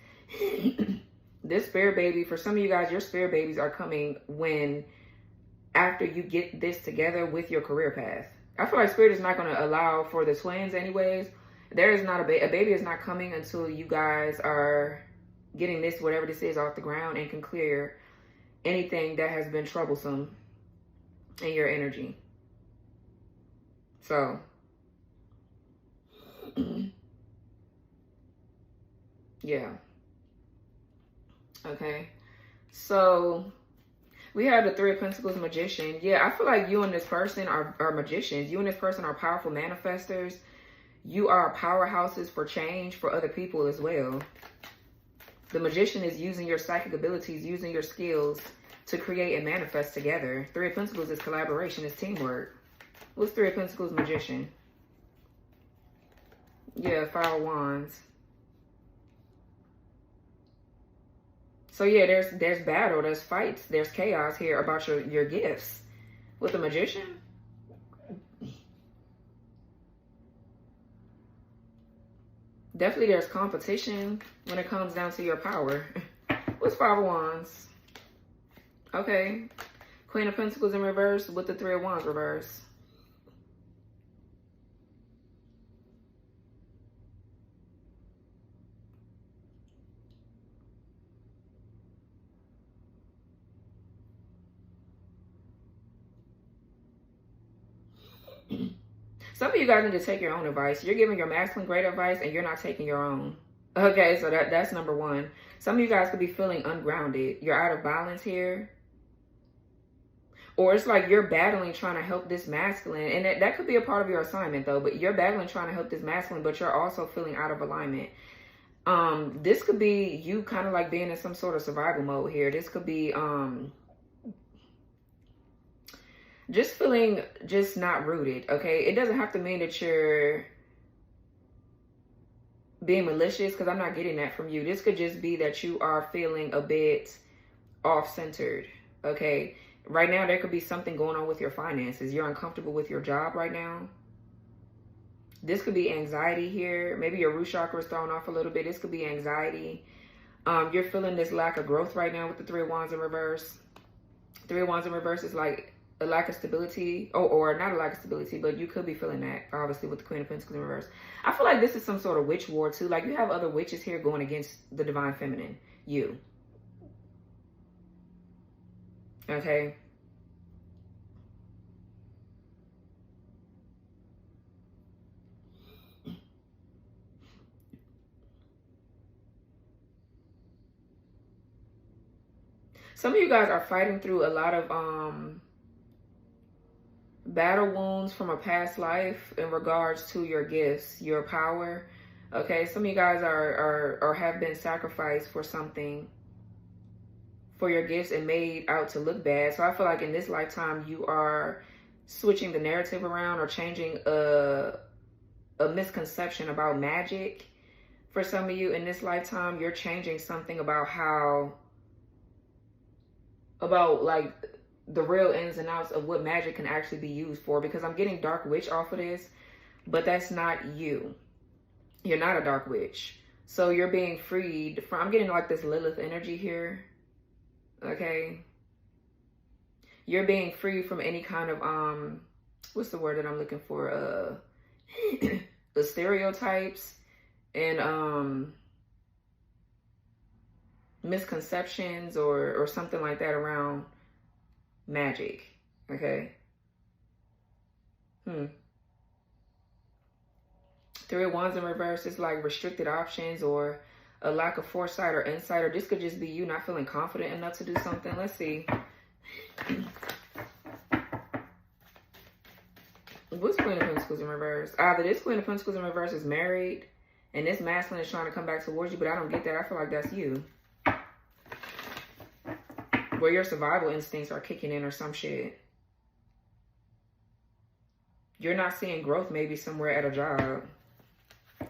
This spirit baby, for some of you guys, your spirit babies are coming after you get this together with your career path. I feel like spirit is not going to allow for the twins anyways. There is not a baby is not coming until you guys are getting this, whatever this is, off the ground and can clear anything that has been troublesome in your energy. So, yeah. Okay. So, we have the Three of Pentacles Magician. Yeah, I feel like you and this person are magicians. You and this person are powerful manifestors. You are powerhouses for change for other people as well. The Magician is using your psychic abilities, using your skills to create and manifest together. Three of Pentacles is collaboration, is teamwork. What's Three of Pentacles Magician? Yeah, 5 of Wands. So yeah, there's battle, there's fights, there's chaos here about your gifts. With the Magician, definitely there's competition when it comes down to your power. What's 5 of Wands? Okay. Queen of Pentacles in reverse with the 3 of Wands reverse. Some of you guys need to take your own advice. You're giving your masculine great advice and you're not taking your own. Okay, so that's number one. Some of you guys could be feeling ungrounded. You're out of balance here. Or it's like you're battling trying to help this masculine. And that could be a part of your assignment though. But you're battling trying to help this masculine, but you're also feeling out of alignment. This could be you kind of like being in some sort of survival mode here. This could be just feeling just not rooted, okay? It doesn't have to mean that you're being malicious, because I'm not getting that from you. This could just be that you are feeling a bit off-centered, okay? Right now, there could be something going on with your finances. You're uncomfortable with your job right now. This could be anxiety here. Maybe your root chakra is thrown off a little bit. This could be anxiety. You're feeling this lack of growth right now with the Three of Wands in reverse. Three of Wands in reverse is like a lack of stability, or not a lack of stability, but you could be feeling that, obviously, with the Queen of Pentacles in reverse. I feel like this is some sort of witch war, too. Like, you have other witches here going against the Divine Feminine, you. Okay? Some of you guys are fighting through a lot of, battle wounds from a past life in regards to your gifts, your power. Okay, some of you guys are have been sacrificed for something, for your gifts, and made out to look bad. So I feel like in this lifetime you are switching the narrative around, or changing a misconception about magic. For some of you in this lifetime, you're changing something about like the real ins and outs of what magic can actually be used for, because I'm getting dark witch off of this, but that's not you. You're not a dark witch. So you're being freed from, I'm getting like this Lilith energy here. Okay. You're being free from any kind of, what's the word that I'm looking for? The stereotypes and, misconceptions or something like that around magic. Okay. Three of Wands in reverse is like restricted options, or a lack of foresight or insight, or this could just be you not feeling confident enough to do something. Let's see. What's Queen of Pentacles in reverse? Either this Queen of Pentacles in reverse is married and this masculine is trying to come back towards you, but I don't get that. I feel like that's you, where your survival instincts are kicking in or some shit. You're not seeing growth maybe somewhere at a job.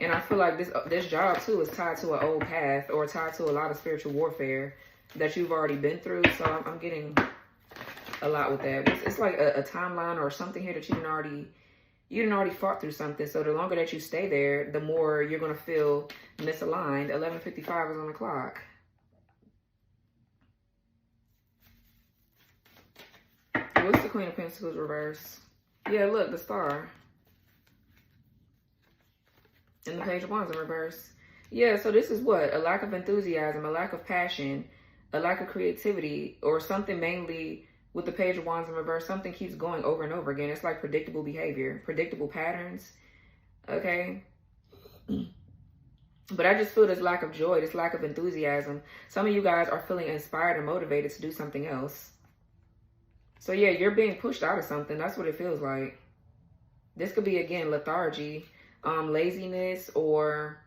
And I feel like this job too is tied to an old path, or tied to a lot of spiritual warfare that you've already been through. So I'm getting a lot with that. It's like a timeline or something here that you didn't already fought through something. So the longer that you stay there, the more you're going to feel misaligned. 11:55 is on the clock. What's the Queen of Pentacles reverse? Yeah, look, the Star. And the Page of Wands in reverse. Yeah, so this is what? A lack of enthusiasm, a lack of passion, a lack of creativity, or something mainly with the Page of Wands in reverse. Something keeps going over and over again. It's like predictable behavior, predictable patterns. Okay? But I just feel this lack of joy, this lack of enthusiasm. Some of you guys are feeling inspired and motivated to do something else. So yeah, you're being pushed out of something. That's what it feels like. This could be, again, lethargy, laziness, or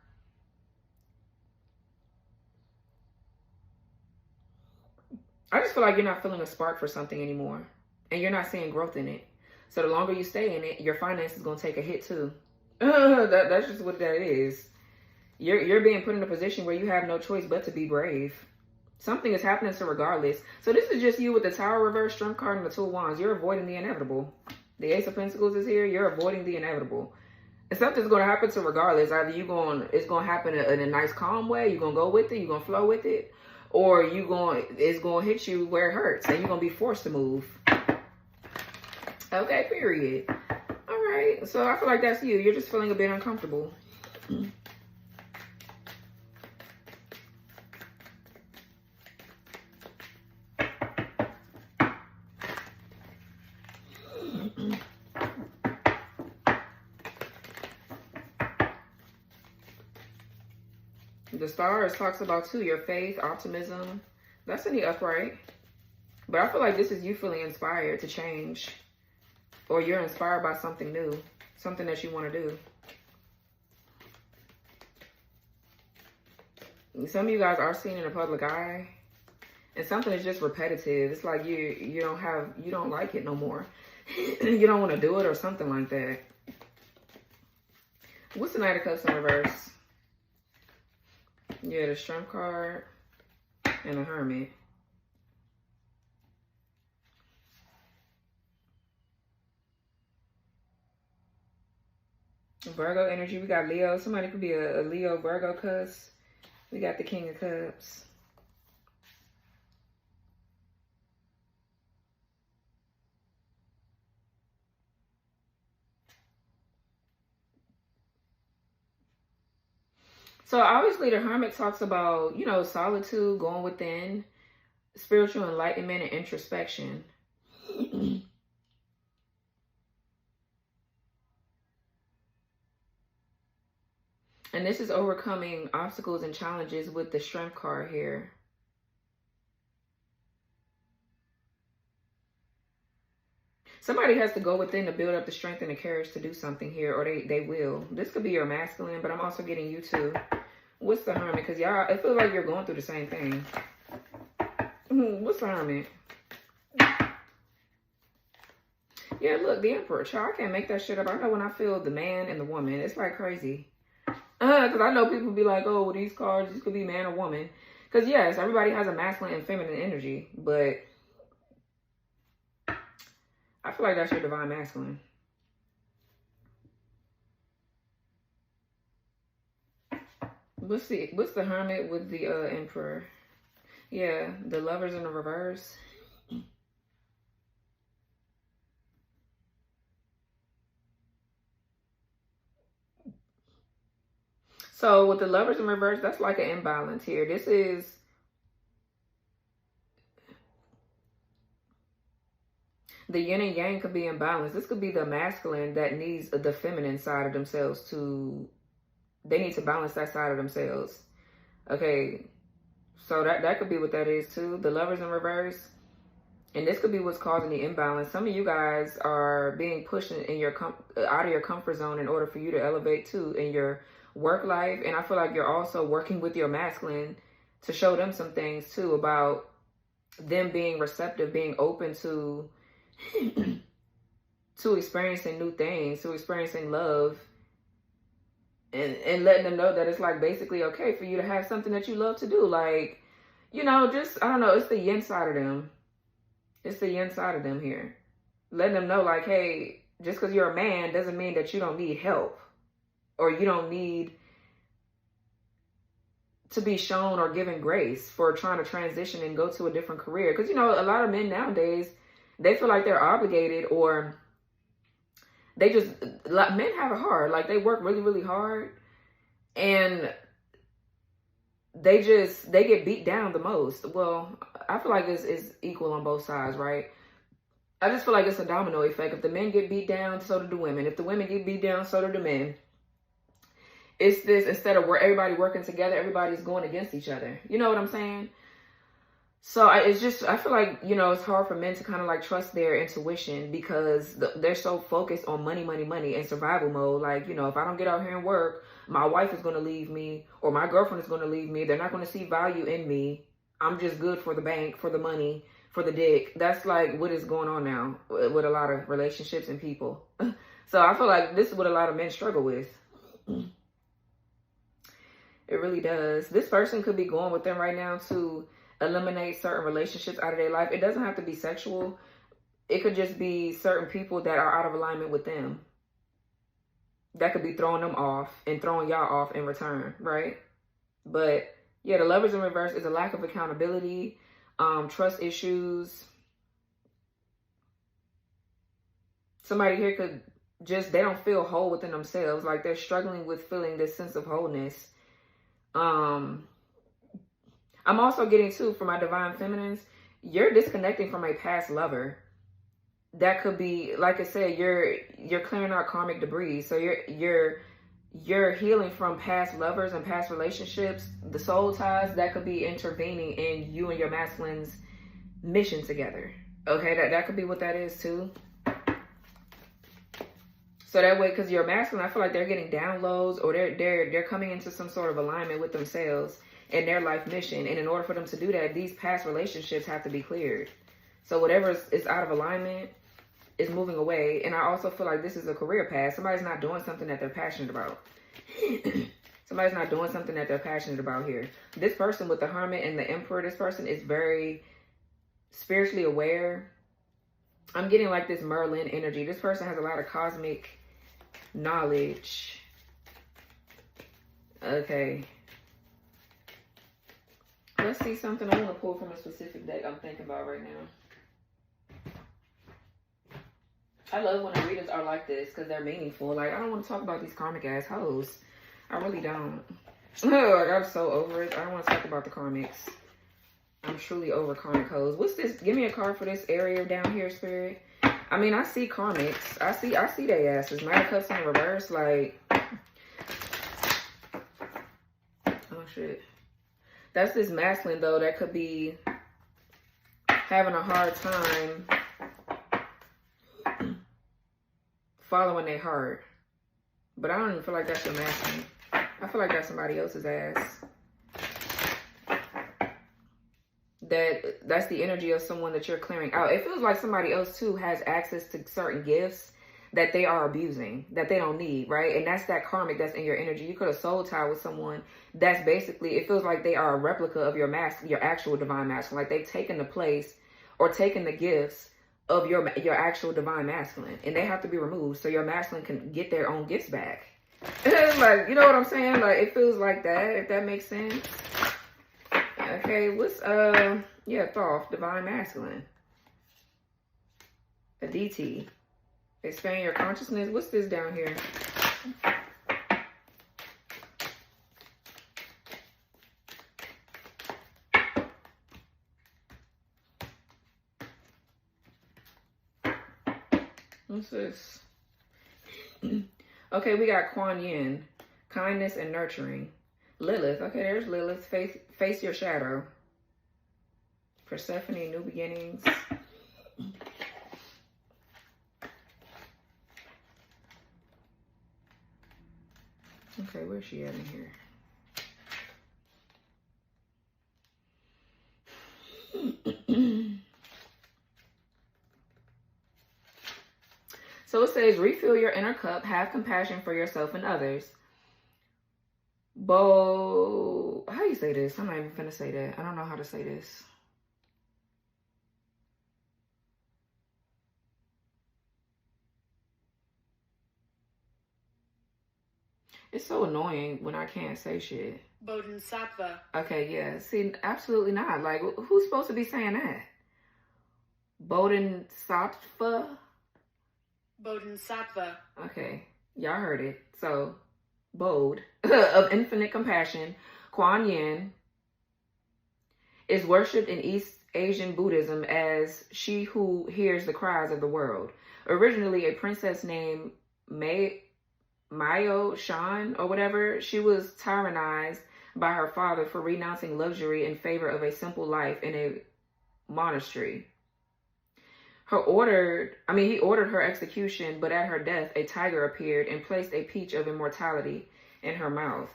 I just feel like you're not feeling a spark for something anymore, and you're not seeing growth in it. So the longer you stay in it, your finances is going to take a hit too. That's just what that is. You're being put in a position where you have no choice but to be brave. Something is happening, so regardless. So this is just you with the Tower reverse, Strength card, and the Two of Wands. You're avoiding the inevitable. The Ace of Pentacles is here. You're avoiding the inevitable. And something's going to happen, so regardless. Either it's going to happen in a nice, calm way. You're going to go with it. You're going to flow with it. Or it's going to hit you where it hurts, and you're going to be forced to move. Okay, period. All right. So I feel like that's you. You're just feeling a bit uncomfortable. The stars talks about too your faith, optimism. That's in the upright. But I feel like this is you feeling inspired to change. Or you're inspired by something new. Something that you want to do. Some of you guys are seen in the public eye. And something is just repetitive. It's like you don't like it no more. You don't want to do it or something like that. What's the Knight of Cups in reverse? Yeah, the Strength card and the Hermit. Virgo energy. We got Leo. Somebody could be a Leo Virgo cusp. We got the King of Cups. So obviously the Hermit talks about, you know, solitude, going within, spiritual enlightenment and introspection. And this is overcoming obstacles and challenges with the Strength card here. Somebody has to go within to build up the strength and the courage to do something here, or they will. This could be your masculine, but I'm also getting you too. What's the Hermit? Because y'all, it feels like you're going through the same thing. What's the Hermit? Yeah, look, the Emperor. Child, I can't make that shit up. I know when I feel the man and the woman. It's like crazy. Because I know people be like, oh, well, these cards, this could be man or woman. Because, yes, everybody has a masculine and feminine energy. But I feel like that's your divine masculine. What's the Hermit with the Emperor? Yeah, the Lovers in the reverse. So with the Lovers in reverse, that's like an imbalance here. This is the yin and yang could be imbalanced. This could be the masculine that needs the feminine side of themselves to, they need to balance that side of themselves. Okay, so that could be what that is too. The Lovers in reverse. And this could be what's causing the imbalance. Some of you guys are being pushed in your out of your comfort zone in order for you to elevate too in your work life. And I feel like you're also working with your masculine to show them some things too about them being receptive, being open to to experiencing new things, to experiencing love, and letting them know that it's like basically okay for you to have something that you love to do. Like, you know, just, I don't know, it's the yin side of them. It's the yin side of them here. Letting them know like, hey, just because you're a man doesn't mean that you don't need help. Or you don't need to be shown or given grace for trying to transition and go to a different career. Because, you know, a lot of men nowadays, they feel like they're obligated, or they just, men have it hard. Like, they work really, really hard. And they get beat down the most. Well, I feel like it's equal on both sides, right? I just feel like it's a domino effect. If the men get beat down, so do the women. If the women get beat down, so do the men. It's this, instead of where everybody working together, everybody's going against each other. You know what I'm saying? So it's just, I feel like, you know, it's hard for men to kind of like trust their intuition because they're so focused on money, money, money and survival mode. Like, you know, if I don't get out here and work, my wife is going to leave me, or my girlfriend is going to leave me. They're not going to see value in me. I'm just good for the bank, for the money, for the dick. That's like what is going on now with a lot of relationships and people. So I feel like this is what a lot of men struggle with. It really does. This person could be going with them right now to eliminate certain relationships out of their life. It doesn't have to be sexual. It could just be certain people that are out of alignment with them. That could be throwing them off and throwing y'all off in return, right? But yeah, the Lovers in reverse is a lack of accountability, trust issues. Somebody here could just, they don't feel whole within themselves. Like they're struggling with feeling this sense of wholeness. I'm also getting too, for my divine feminines, you're disconnecting from a past lover. That could be, like I said, you're clearing out karmic debris. So you're you're healing from past lovers and past relationships, the soul ties that could be intervening in you and your masculine's mission together. Okay, that could be what that is too. So that way, because your masculine, I feel like they're getting downloads, or they're coming into some sort of alignment with themselves and their life mission. And in order for them to do that, these past relationships have to be cleared. So whatever is out of alignment is moving away. And I also feel like this is a career path. Somebody's not doing something that they're passionate about. Somebody's not doing something that they're passionate about here. This person with the Hermit and the Emperor, this person is very spiritually aware. I'm getting like this Merlin energy. This person has a lot of cosmic knowledge. Okay. Let's see something I want to pull from a specific deck I'm thinking about right now. I love when the readings are like this because they're meaningful. Like, I don't want to talk about these karmic ass hoes. I really don't. Like, I'm so over it. I don't want to talk about the karmics. I'm truly over karmic hoes. What's this? Give me a card for this area down here, Spirit. I mean, I see karmics. I see their asses. Knight of Cups in reverse. Like, oh shit. That's this masculine though that could be having a hard time following their heart. But I don't even feel like that's your masculine. I feel like that's somebody else's ass. That's the energy of someone that you're clearing out. It feels like somebody else too has access to certain gifts that they are abusing, that they don't need, right? And that's that karmic that's in your energy. You could have soul tied with someone that's basically, it feels like they are a replica of your actual divine masculine. Like they've taken the place or taken the gifts of your actual divine masculine, and they have to be removed so your masculine can get their own gifts back. Like, you know what I'm saying? Like, it feels like that, if that makes sense. Okay, what's, yeah, Thoth, divine masculine. A DT. Expand your consciousness. What's this down here? What's this? Okay, we got Quan Yin. Kindness and nurturing. Lilith. Okay, there's Lilith. Face your shadow. Persephone, new beginnings. Okay, where's she at in here? So it says, refill your inner cup, have compassion for yourself and others. How do you say this? I'm not even gonna say that. I don't know how to say this. It's so annoying when I can't say shit. Bodhisattva. Okay, yeah. See, absolutely not. Like, who's supposed to be saying that? Bodhisattva? Bodhisattva. Okay, y'all heard it. So, Bod, of infinite compassion, Quan Yin, is worshipped in East Asian Buddhism as she who hears the cries of the world. Originally a princess named Mayo Shan or whatever, she was tyrannized by her father for renouncing luxury in favor of a simple life in a monastery. He ordered her execution, but at her death, a tiger appeared and placed a peach of immortality in her mouth.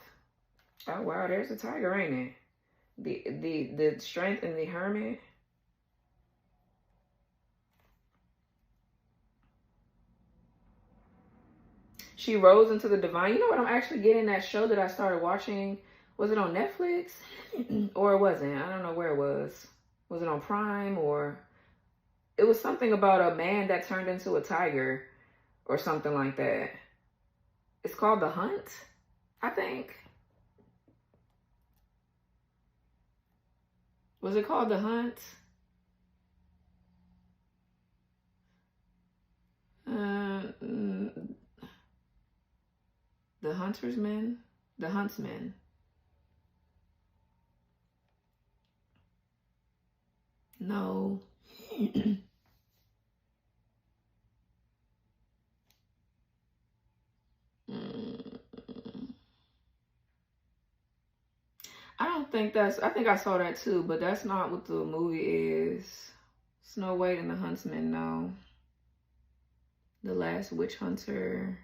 Oh wow, there's a tiger, ain't it? The strength in the Hermit. She rose into the divine. You know what I'm actually getting? That show that I started watching, was it on Netflix? Or it wasn't? I don't know where it was. Was it on Prime or... It was something about a man that turned into a tiger or something like that. It's called The Hunt, I think. Was it called The Hunt? The Huntsman? The Huntsman. No. don't think that's, I think I saw that too, but that's not what the movie is. Snow White and the Huntsman, no. The Last Witch Hunter.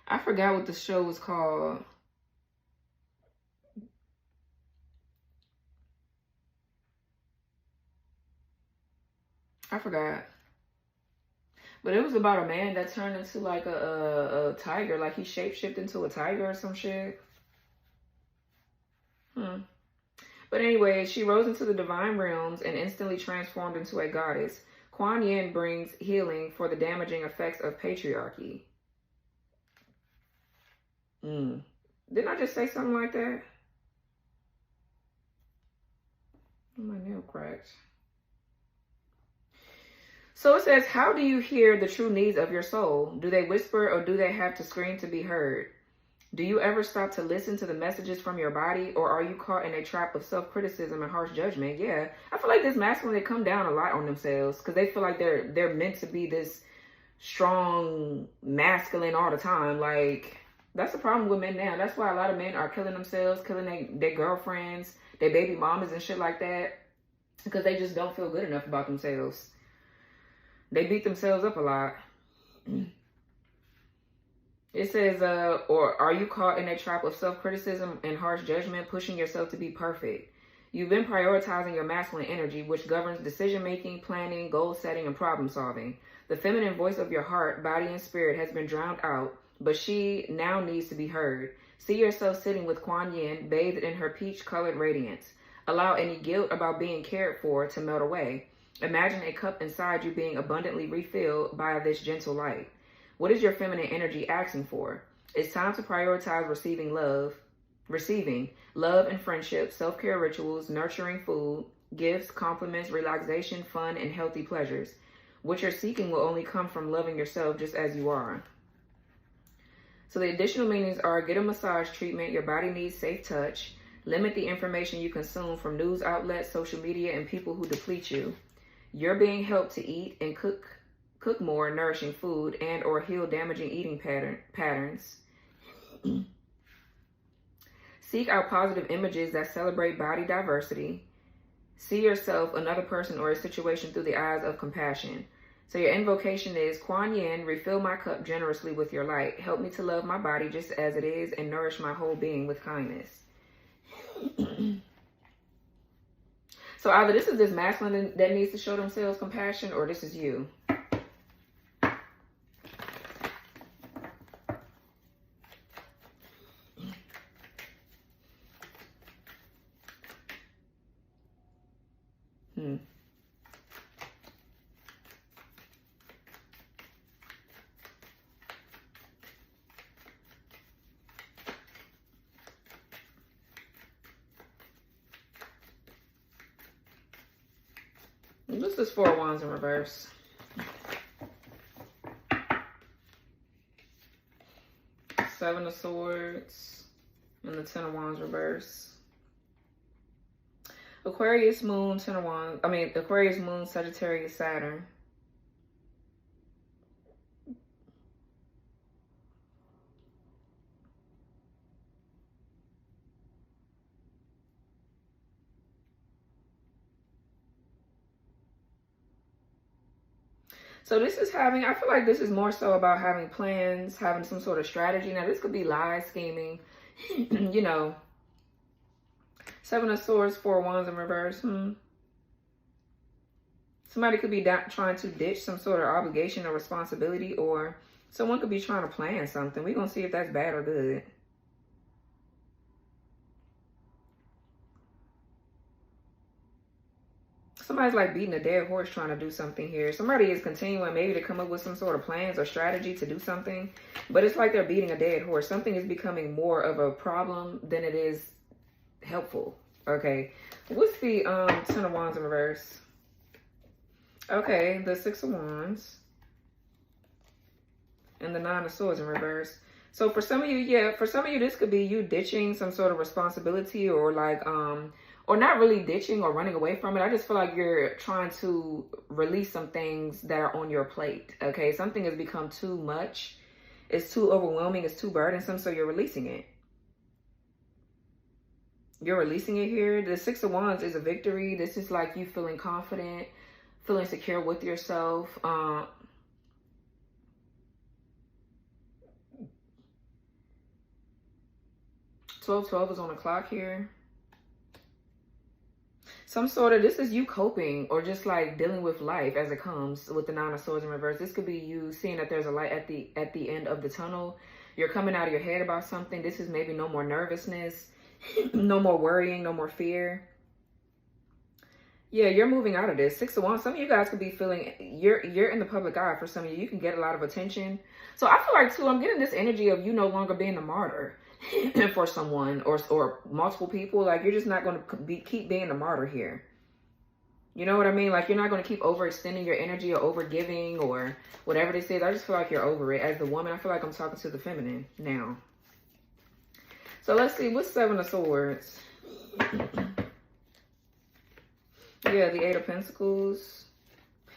I forgot what the show was called. I forgot. But it was about a man that turned into like a tiger. Like he shapeshifted into a tiger or some shit. But anyway, she rose into the divine realms and instantly transformed into a goddess. Quan Yin brings healing for the damaging effects of patriarchy. Didn't I just say something like that? My nail cracked. So it says, how do you hear the true needs of your soul? Do they whisper or do they have to scream to be heard? Do you ever stop to listen to the messages from your body, or are you caught in a trap of self-criticism and harsh judgment? Yeah, I feel like this masculine, they come down a lot on themselves because they feel like they're meant to be this strong masculine all the time. Like, that's the problem with men now. That's why a lot of men are killing themselves, killing their girlfriends, their baby mamas and shit like that, because they just don't feel good enough about themselves. They beat themselves up a lot. It says, or are you caught in a trap of self-criticism and harsh judgment, pushing yourself to be perfect? You've been prioritizing your masculine energy, which governs decision-making, planning, goal-setting, and problem-solving. The feminine voice of your heart, body, and spirit has been drowned out, but she now needs to be heard. See yourself sitting with Quan Yin, bathed in her peach-colored radiance. Allow any guilt about being cared for to melt away. Imagine a cup inside you being abundantly refilled by this gentle light. What is your feminine energy asking for? It's time to prioritize receiving love and friendship, self-care rituals, nurturing food, gifts, compliments, relaxation, fun, and healthy pleasures. What you're seeking will only come from loving yourself just as you are. So the additional meanings are: get a massage treatment, your body needs safe touch, limit the information you consume from news outlets, social media, and people who deplete you. You're being helped to eat and cook more nourishing food and or heal damaging eating patterns. Seek out positive images that celebrate body diversity. See yourself, another person, or a situation through the eyes of compassion. So your invocation is, Quan Yin, refill my cup generously with your light. Help me to love my body just as it is and nourish my whole being with kindness. So either this is this masculine that needs to show themselves compassion, or this is you. This is 4 of Wands in reverse. Seven of Swords and the 10 of Wands reverse. Aquarius Moon, 10 of Wands. Aquarius Moon, Sagittarius, Saturn. So this is I feel like this is more so about having plans, having some sort of strategy. Now this could be lies, scheming, you know. 7 of Swords, 4 of Wands in reverse. Somebody could be trying to ditch some sort of obligation or responsibility, or someone could be trying to plan something. We're going to see if that's bad or good. Somebody's like beating a dead horse trying to do something here. Somebody is continuing maybe to come up with some sort of plans or strategy to do something, but it's like they're beating a dead horse. Something is becoming more of a problem than it is helpful. Okay, what's the 10 of Wands in reverse? Okay, the 6 of Wands and the 9 of Swords in reverse. So for some of you, this could be you ditching some sort of responsibility, or like or not really ditching or running away from it. I just feel like you're trying to release some things that are on your plate. Okay, something has become too much. It's too overwhelming. It's too burdensome. So you're releasing it. You're releasing it here. The Six of Wands is a victory. This is like you feeling confident, feeling secure with yourself. 1212 is on the clock here. Some sort of, this is you coping or just like dealing with life as it comes with the Nine of Swords in reverse. This could be you seeing that there's a light at the end of the tunnel. You're coming out of your head about something. This is maybe no more nervousness, no more worrying, no more fear. Yeah, you're moving out of this. Six of Wands. Some of you guys could be feeling you're in the public eye. For some of you, you can get a lot of attention. So I feel like too, I'm getting this energy of you no longer being a martyr for someone or multiple people. Like you're just not going to keep being the martyr here. You know what I mean? Like you're not going to keep overextending your energy or overgiving or whatever this is. I just feel like you're over it. As the woman, I feel like I'm talking to the feminine now. So let's see. What's Seven of Swords? Yeah, the Eight of Pentacles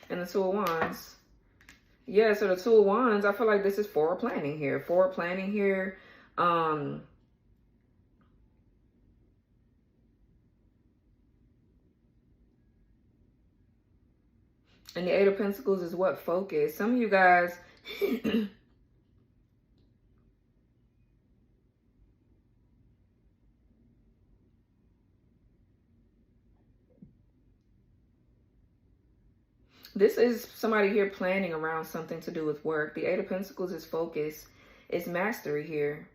and the Two of Wands. Yeah, so the Two of Wands, I feel like this is forward planning here. Forward planning here. And the Eight of Pentacles is what? Focus. Some of you guys... This is somebody here planning around something to do with work. The Eight of Pentacles is focus. It's mastery here.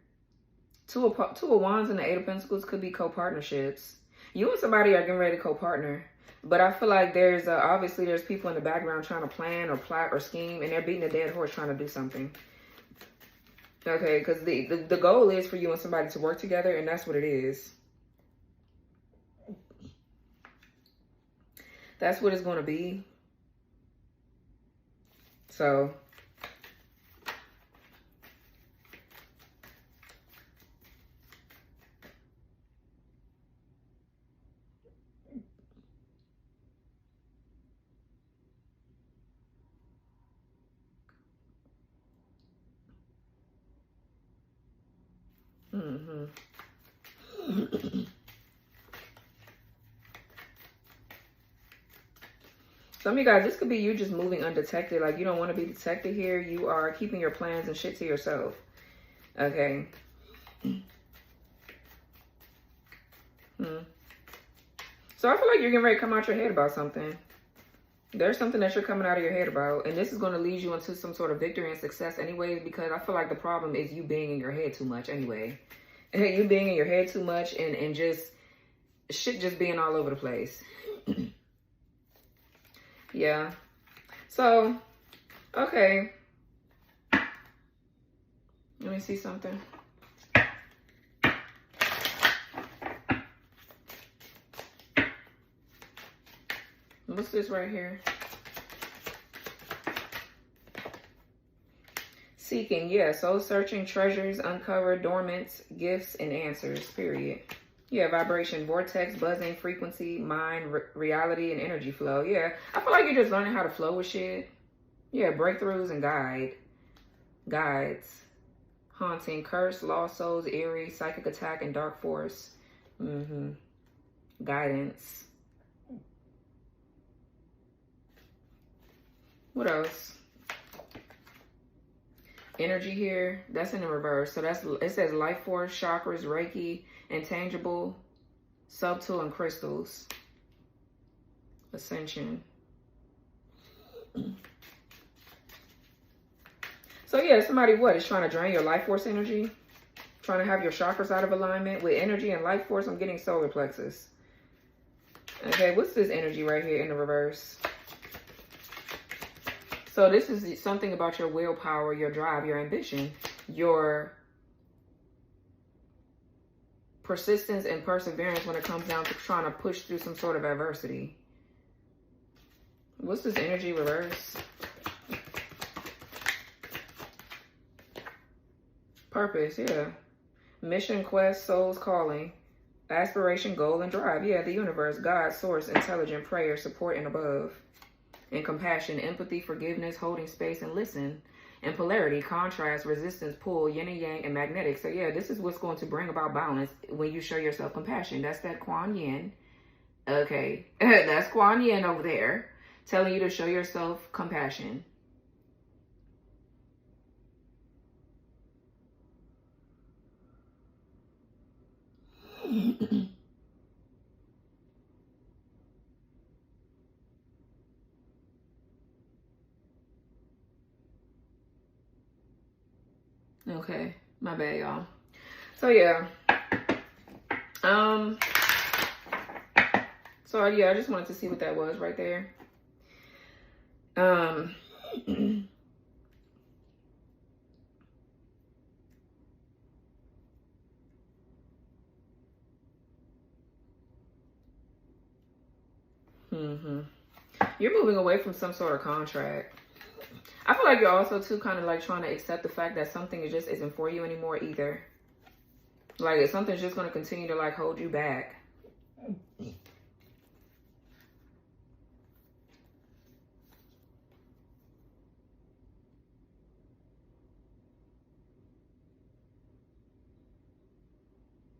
Two of Wands and the Eight of Pentacles could be co-partnerships. You and somebody are getting ready to co-partner. But I feel like there's obviously there's people in the background trying to plan or plot or scheme. And they're beating a dead horse trying to do something. Okay, because the goal is for you and somebody to work together. And that's what it is. That's what it's going to be. So, some of you guys, this could be you just moving undetected. Like, you don't want to be detected here. You are keeping your plans and shit to yourself. Okay. So I feel like you're getting ready to come out your head about something. There's something that you're coming out of your head about. And this is going to lead you into some sort of victory and success anyways. Because I feel like the problem is you being in your head too much anyway. You being in your head too much and just shit just being all over the place. Yeah. So, okay. Let me see something. What's this right here? Seeking, yeah. Soul searching, treasures, uncovered, dormants, gifts, and answers, period. Yeah, vibration, vortex, buzzing, frequency, mind, reality, and energy flow. Yeah, I feel like you're just learning how to flow with shit. Yeah, breakthroughs and guides. Haunting, curse, lost souls, eerie, psychic attack, and dark force. Guidance. What else? Energy here. That's in the reverse. So it says life force, chakras, Reiki, intangible, subtle, and crystals. Ascension. So yeah, somebody is trying to drain your life force energy? Trying to have your chakras out of alignment with energy and life force. I'm getting solar plexus. Okay, what's this energy right here in the reverse? So this is something about your willpower, your drive, your ambition, your persistence and perseverance when it comes down to trying to push through some sort of adversity. What's this energy reverse? Purpose, yeah. Mission, quest, soul's calling, aspiration, goal, and drive. Yeah, the universe, God, source, intelligent, prayer, support, and above. And compassion, empathy, forgiveness, holding space, and listen. and polarity, contrast, resistance, pull, yin and yang, and magnetic. So yeah, this is what's going to bring about balance when you show yourself compassion. That's that Quan Yin. Okay, that's Quan Yin over there telling you to show yourself compassion. Okay, my bad, y'all. So yeah, so yeah, I just wanted to see what that was right there. You're moving away from some sort of contract. I feel like you're also too kind of like trying to accept the fact that something is just isn't for you anymore either. Like if something's just going to continue to like hold you back.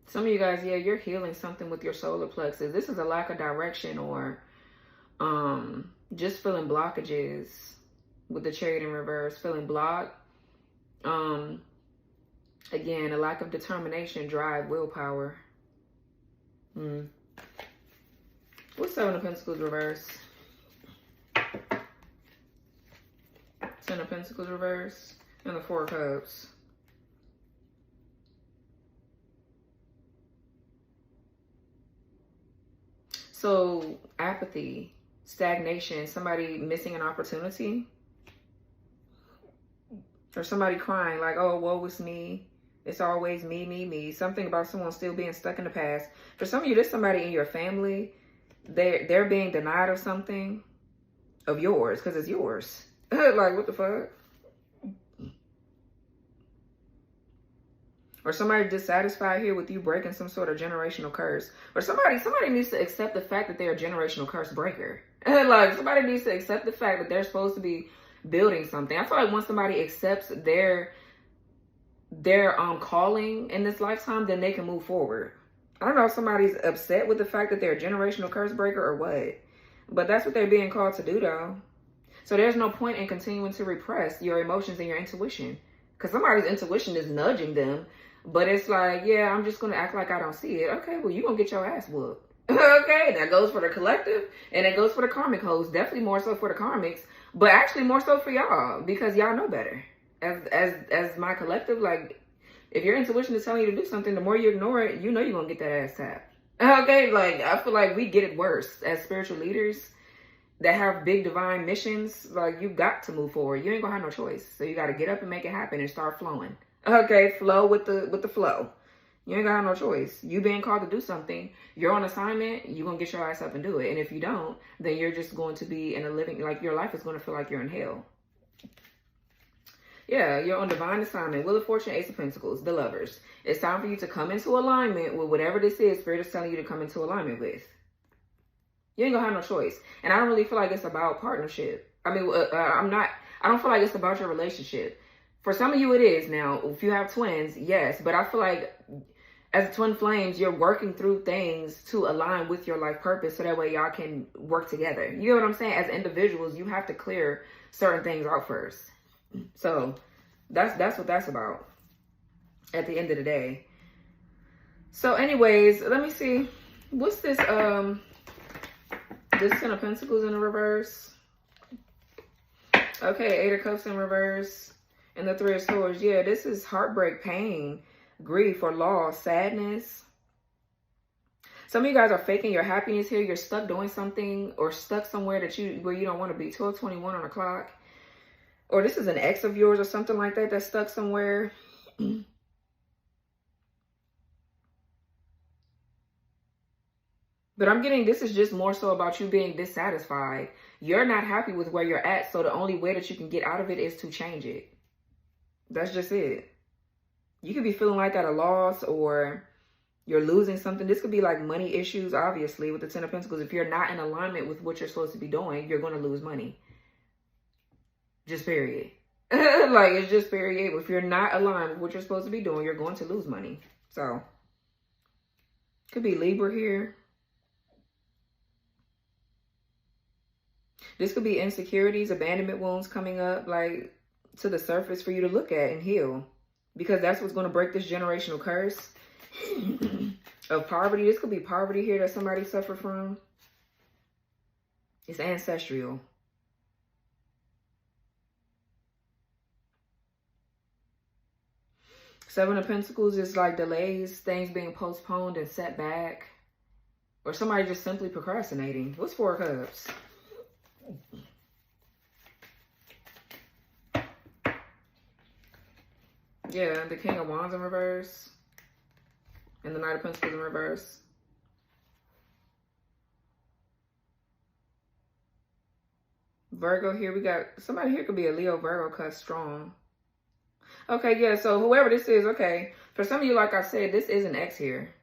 Some of you guys, yeah, you're healing something with your solar plexus. This is a lack of direction or just feeling blockages with the Chariot in reverse, feeling blocked. Again, a lack of determination, drive, willpower. What's Seven of Pentacles reverse? Ten of Pentacles reverse and the Four of Cups. So apathy, stagnation, somebody missing an opportunity, or somebody crying like, oh, woe is me. It's always me, me, me. Something about someone still being stuck in the past. For some of you, there's somebody in your family, they're being denied of something of yours because it's yours. Like, what the fuck? Or somebody dissatisfied here with you breaking some sort of generational curse. Or somebody needs to accept the fact that they're a generational curse breaker. Like, somebody needs to accept the fact that they're supposed to be building something. I feel like once somebody accepts their calling in this lifetime, then they can move forward. I don't know if somebody's upset with the fact that they're a generational curse breaker or what. But that's what they're being called to do, though. So there's no point in continuing to repress your emotions and your intuition. Because somebody's intuition is nudging them. But it's like, yeah, I'm just going to act like I don't see it. Okay, well, you're going to get your ass whooped. Okay, that goes for the collective. And it goes for the karmic hosts. Definitely more so for the karmics. But actually more so for y'all. Because y'all know better. As my collective, like, if your intuition is telling you to do something, the more you ignore it, you know you're going to get that ass tapped. Okay, like, I feel like we get it worse as spiritual leaders that have big divine missions. Like, you got to move forward. You ain't going to have no choice. So you got to get up and make it happen and start flowing. Okay, flow with the flow. You ain't got no choice. You being called to do something, you're on assignment, you're going to get your ass up and do it. And if you don't, then you're just going to be in a living, like your life is going to feel like you're in hell. Yeah, you're on divine assignment. Wheel of Fortune, Ace of Pentacles, the Lovers. It's time for you to come into alignment with whatever this is Spirit is telling you to come into alignment with. You ain't going to have no choice. And I don't really feel like it's about partnership. I mean, I don't feel like it's about your relationship. For some of you, it is. Now, if you have twins, yes. But I feel like as twin flames, you're working through things to align with your life purpose so that way y'all can work together. You know what I'm saying? As individuals, you have to clear certain things out first. So that's what that's about at the end of the day. So anyways, let me see. What's this? This Ten of Pentacles in the reverse. Okay, Eight of Cups in reverse. And the Three of Swords, yeah, this is heartbreak, pain, grief, or loss, sadness. Some of you guys are faking your happiness here. You're stuck doing something or stuck somewhere where you don't want to be. 12:21 on the clock. Or this is an ex of yours or something like that that's stuck somewhere. But I'm getting, this is just more so about you being dissatisfied. You're not happy with where you're at. So the only way that you can get out of it is to change it. That's just it. You could be feeling like at a loss or you're losing something. This could be like money issues, obviously, with the Ten of Pentacles. If you're not in alignment with what you're supposed to be doing, you're going to lose money. Just period. Like, it's just period. If you're not aligned with what you're supposed to be doing, you're going to lose money. So, could be Libra here. This could be insecurities, abandonment wounds coming up, like, to the surface for you to look at and heal. Because that's what's going to break this generational curse of poverty. This could be poverty here that somebody suffered from. It's ancestral. Seven of Pentacles is like delays, things being postponed and set back. Or somebody just simply procrastinating. What's Four of Cups? Yeah, the King of Wands in reverse. And the Knight of Pentacles in reverse. Virgo here. We got somebody here could be a Leo, Virgo cut strong. Okay, yeah, so whoever this is, okay. For some of you, like I said, this is an X here.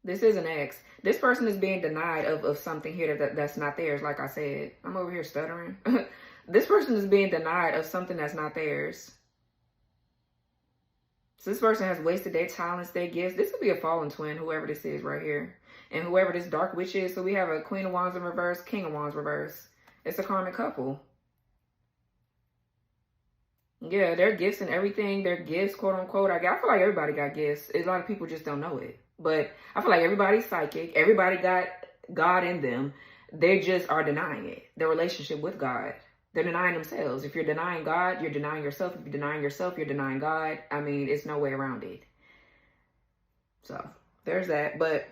This is an X. This person is being denied of something here that's not theirs, like I said. I'm over here stuttering. This person is being denied of something that's not theirs. So this person has wasted their talents, their gifts. This could be a fallen twin, whoever this is right here. And whoever this dark witch is. So we have a Queen of Wands in reverse, King of Wands reverse. It's a karmic couple. Yeah, their gifts and everything, their gifts, quote unquote. I feel like everybody got gifts. A lot of people just don't know it. But I feel like everybody's psychic. Everybody got God in them. They just are denying it. Their relationship with God. They're denying themselves. If you're denying God, you're denying yourself. If you're denying yourself, you're denying God. I mean, it's no way around it. So, there's that. But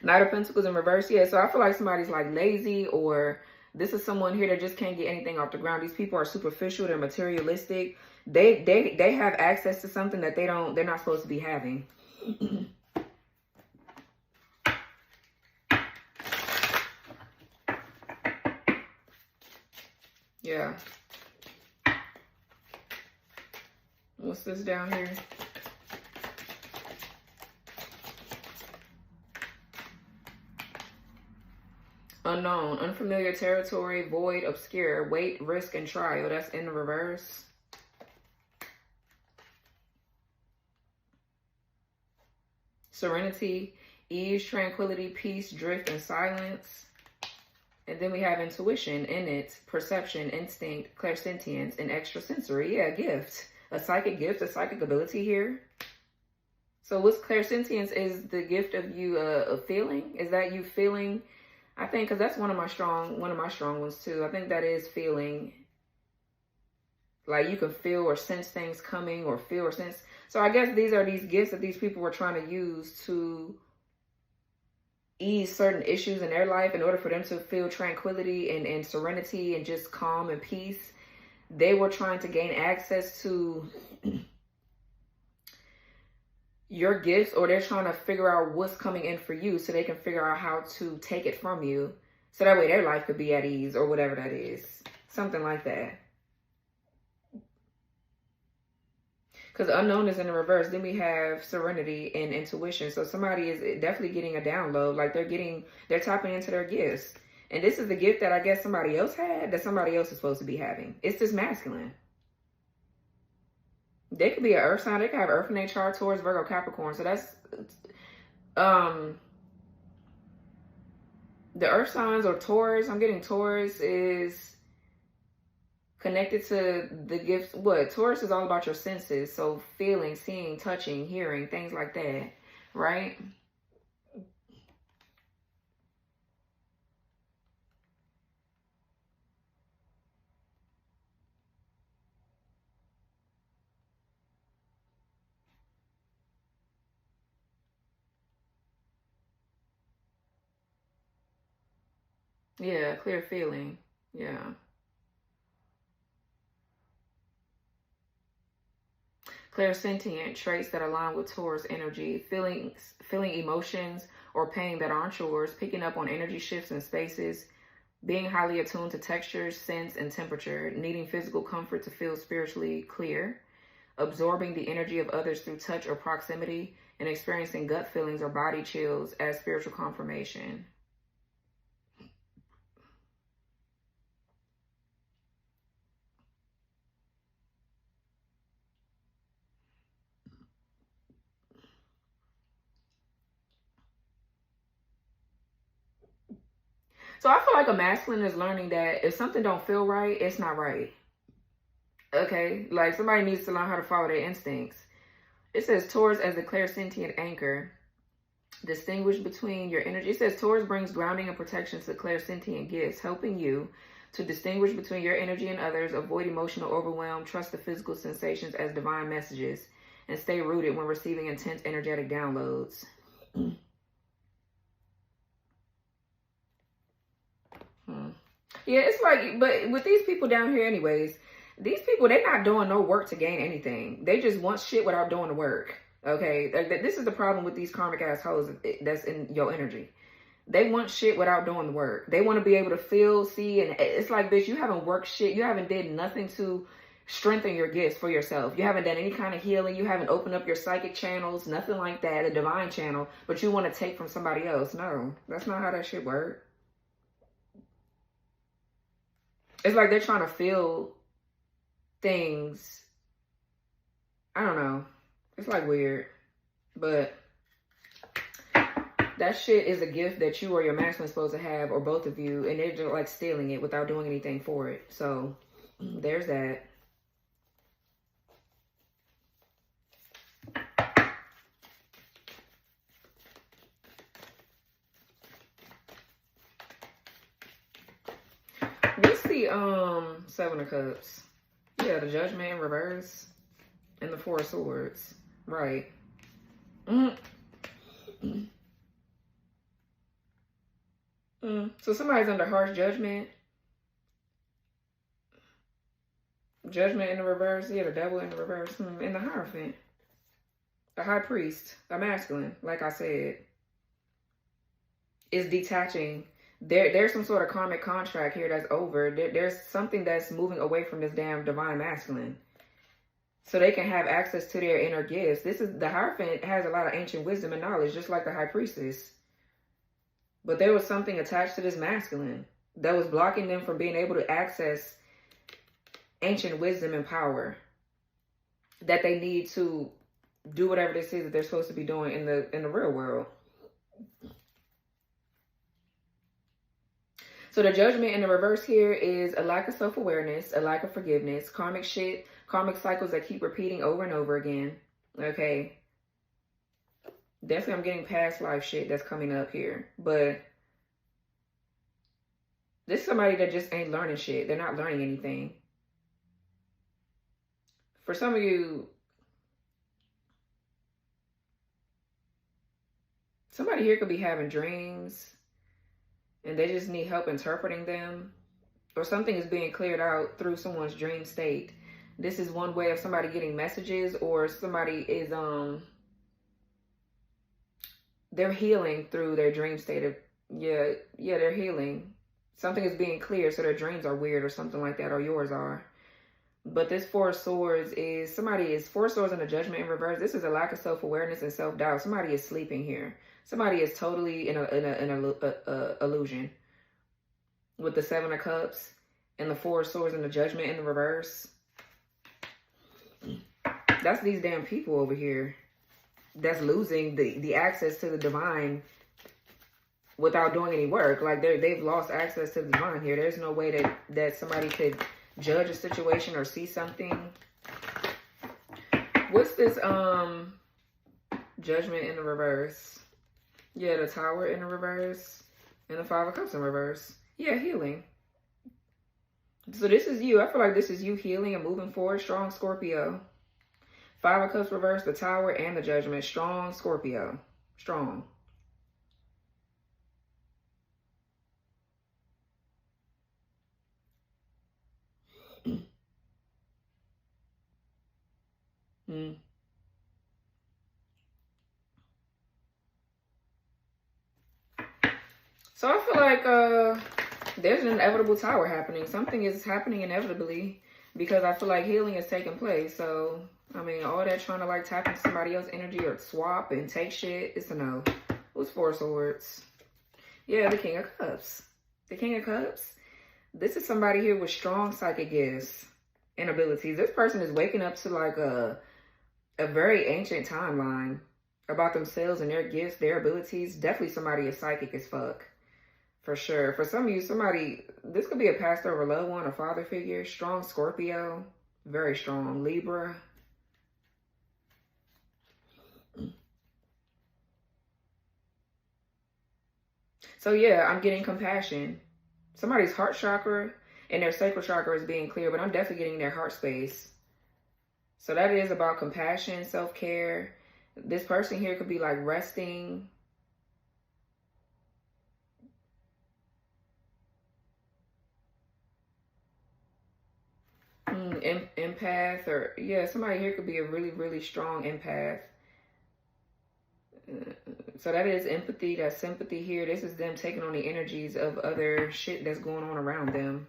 Knight of Pentacles in reverse. Yeah, so I feel like somebody's like lazy, or this is someone here that just can't get anything off the ground. These people are superficial. They're materialistic. They have access to something that they're not supposed to be having. Yeah. What's this down here? Unknown, unfamiliar territory, void, obscure, wait, risk, and trial. That's in the reverse. Serenity, ease, tranquility, peace, drift, and silence. And then we have intuition, innate, perception, instinct, clair-sentience, and extrasensory. Yeah, gift. A psychic gift, a psychic ability here. So what's clair-sentience is the gift of you of feeling. Is that you feeling? I think, because that's one of my strong ones too. I think that is feeling. Like you can feel or sense things coming, or feel or sense. So I guess these are these gifts that these people were trying to use to ease certain issues in their life in order for them to feel tranquility and serenity and just calm and peace. They were trying to gain access to your gifts, or they're trying to figure out what's coming in for you so they can figure out how to take it from you. So that way their life could be at ease, or whatever that is. Something like that. Because unknown is in the reverse. Then we have serenity and intuition. So somebody is definitely getting a download. Like they're tapping into their gifts. And this is the gift that I guess somebody else had, that somebody else is supposed to be having. It's this masculine. They could be an earth sign. They could have earth in their chart, Taurus, Virgo, Capricorn. So that's, the earth signs or Taurus, I'm getting Taurus is connected to the gifts. What? Taurus is all about your senses. So feeling, seeing, touching, hearing, things like that. Right? Yeah, clear feeling. Yeah. Clair-sentient, traits that align with Taurus energy, feeling emotions or pain that aren't yours, picking up on energy shifts in spaces, being highly attuned to textures, scents, and temperature, needing physical comfort to feel spiritually clear, absorbing the energy of others through touch or proximity, and experiencing gut feelings or body chills as spiritual confirmation. So I feel like a masculine is learning that if something don't feel right, it's not right. Okay? Like somebody needs to learn how to follow their instincts. It says Taurus as the clair-sentient anchor. Distinguish between your energy. It says Taurus brings grounding and protection to clair-sentient gifts, helping you to distinguish between your energy and others, avoid emotional overwhelm, trust the physical sensations as divine messages, and stay rooted when receiving intense energetic downloads. Yeah, it's like, but with these people down here anyways, these people, they're not doing no work to gain anything. They just want shit without doing the work. Okay? This is the problem with these karmic assholes that's in your energy. They want shit without doing the work. They want to be able to feel, see, and it's like, bitch, you haven't worked shit. You haven't did nothing to strengthen your gifts for yourself. You haven't done any kind of healing. You haven't opened up your psychic channels, nothing like that, a divine channel, but you want to take from somebody else. No, that's not how that shit works. It's like they're trying to feel things. I don't know. It's like weird. But that shit is a gift that you or your masculine supposed to have, or both of you, and they're just like stealing it without doing anything for it. So there's that. What's the Seven of Cups? Yeah, the Judgment in reverse and the Four of Swords. Right. So somebody's under harsh judgment. Judgment in the reverse. Yeah, the Devil in the reverse. And the Hierophant. A high priest. A masculine, like I said, is detaching. There's some sort of karmic contract here that's over. There's something that's moving away from this damn divine masculine, so they can have access to their inner gifts. The Hierophant has a lot of ancient wisdom and knowledge, just like the High Priestess. But there was something attached to this masculine that was blocking them from being able to access ancient wisdom and power that they need to do whatever this is that they're supposed to be doing in the real world. So the Judgment in the reverse here is a lack of self-awareness, a lack of forgiveness, karmic shit, karmic cycles that keep repeating over and over again. Okay. Definitely I'm getting past life shit that's coming up here. But this is somebody that just ain't learning shit. They're not learning anything. For some of you, somebody here could be having dreams and they just need help interpreting them, or something is being cleared out through someone's dream state. This is one way of somebody getting messages, or somebody is they're healing through their dream state of they're healing. Something is being cleared, so their dreams are weird or something like that, or yours are. But this Four of Swords is Four of Swords in the Judgment in reverse. This is a lack of self-awareness and self-doubt. Somebody is sleeping here. Somebody is totally in an illusion. With the Seven of Cups and the Four of Swords and the Judgment in the reverse. That's these damn people over here that's losing the access to the divine without doing any work. Like they've lost access to the divine here. There's no way that somebody could judge a situation or see something. What's this Judgment in the reverse? Yeah, the Tower in the reverse and the Five of Cups in reverse. Yeah, healing. So this is you. I feel like this is you healing and moving forward. Strong Scorpio. Five of Cups reverse, the Tower and the Judgment. Strong Scorpio. Strong. So I feel like there's an inevitable Tower happening. Something is happening inevitably because I feel like healing is taking place. So, I mean, all that trying to like tap into somebody else's energy or swap and take shit, it's a no. Who's Four of Swords? Yeah, the King of Cups. The King of Cups. This is somebody here with strong psychic gifts and abilities. This person is waking up to like a very ancient timeline about themselves and their gifts, their abilities. Definitely somebody is psychic as fuck. For sure. For some of you, this could be a pastor or a loved one, a father figure, strong Scorpio, very strong Libra. So yeah, I'm getting compassion. Somebody's heart chakra and their sacral chakra is being clear, but I'm definitely getting their heart space. So that is about compassion, self-care. This person here could be like resting. Empath, or yeah, somebody here could be a really, really strong empath. So that is empathy, that's sympathy here. This is them taking on the energies of other shit that's going on around them.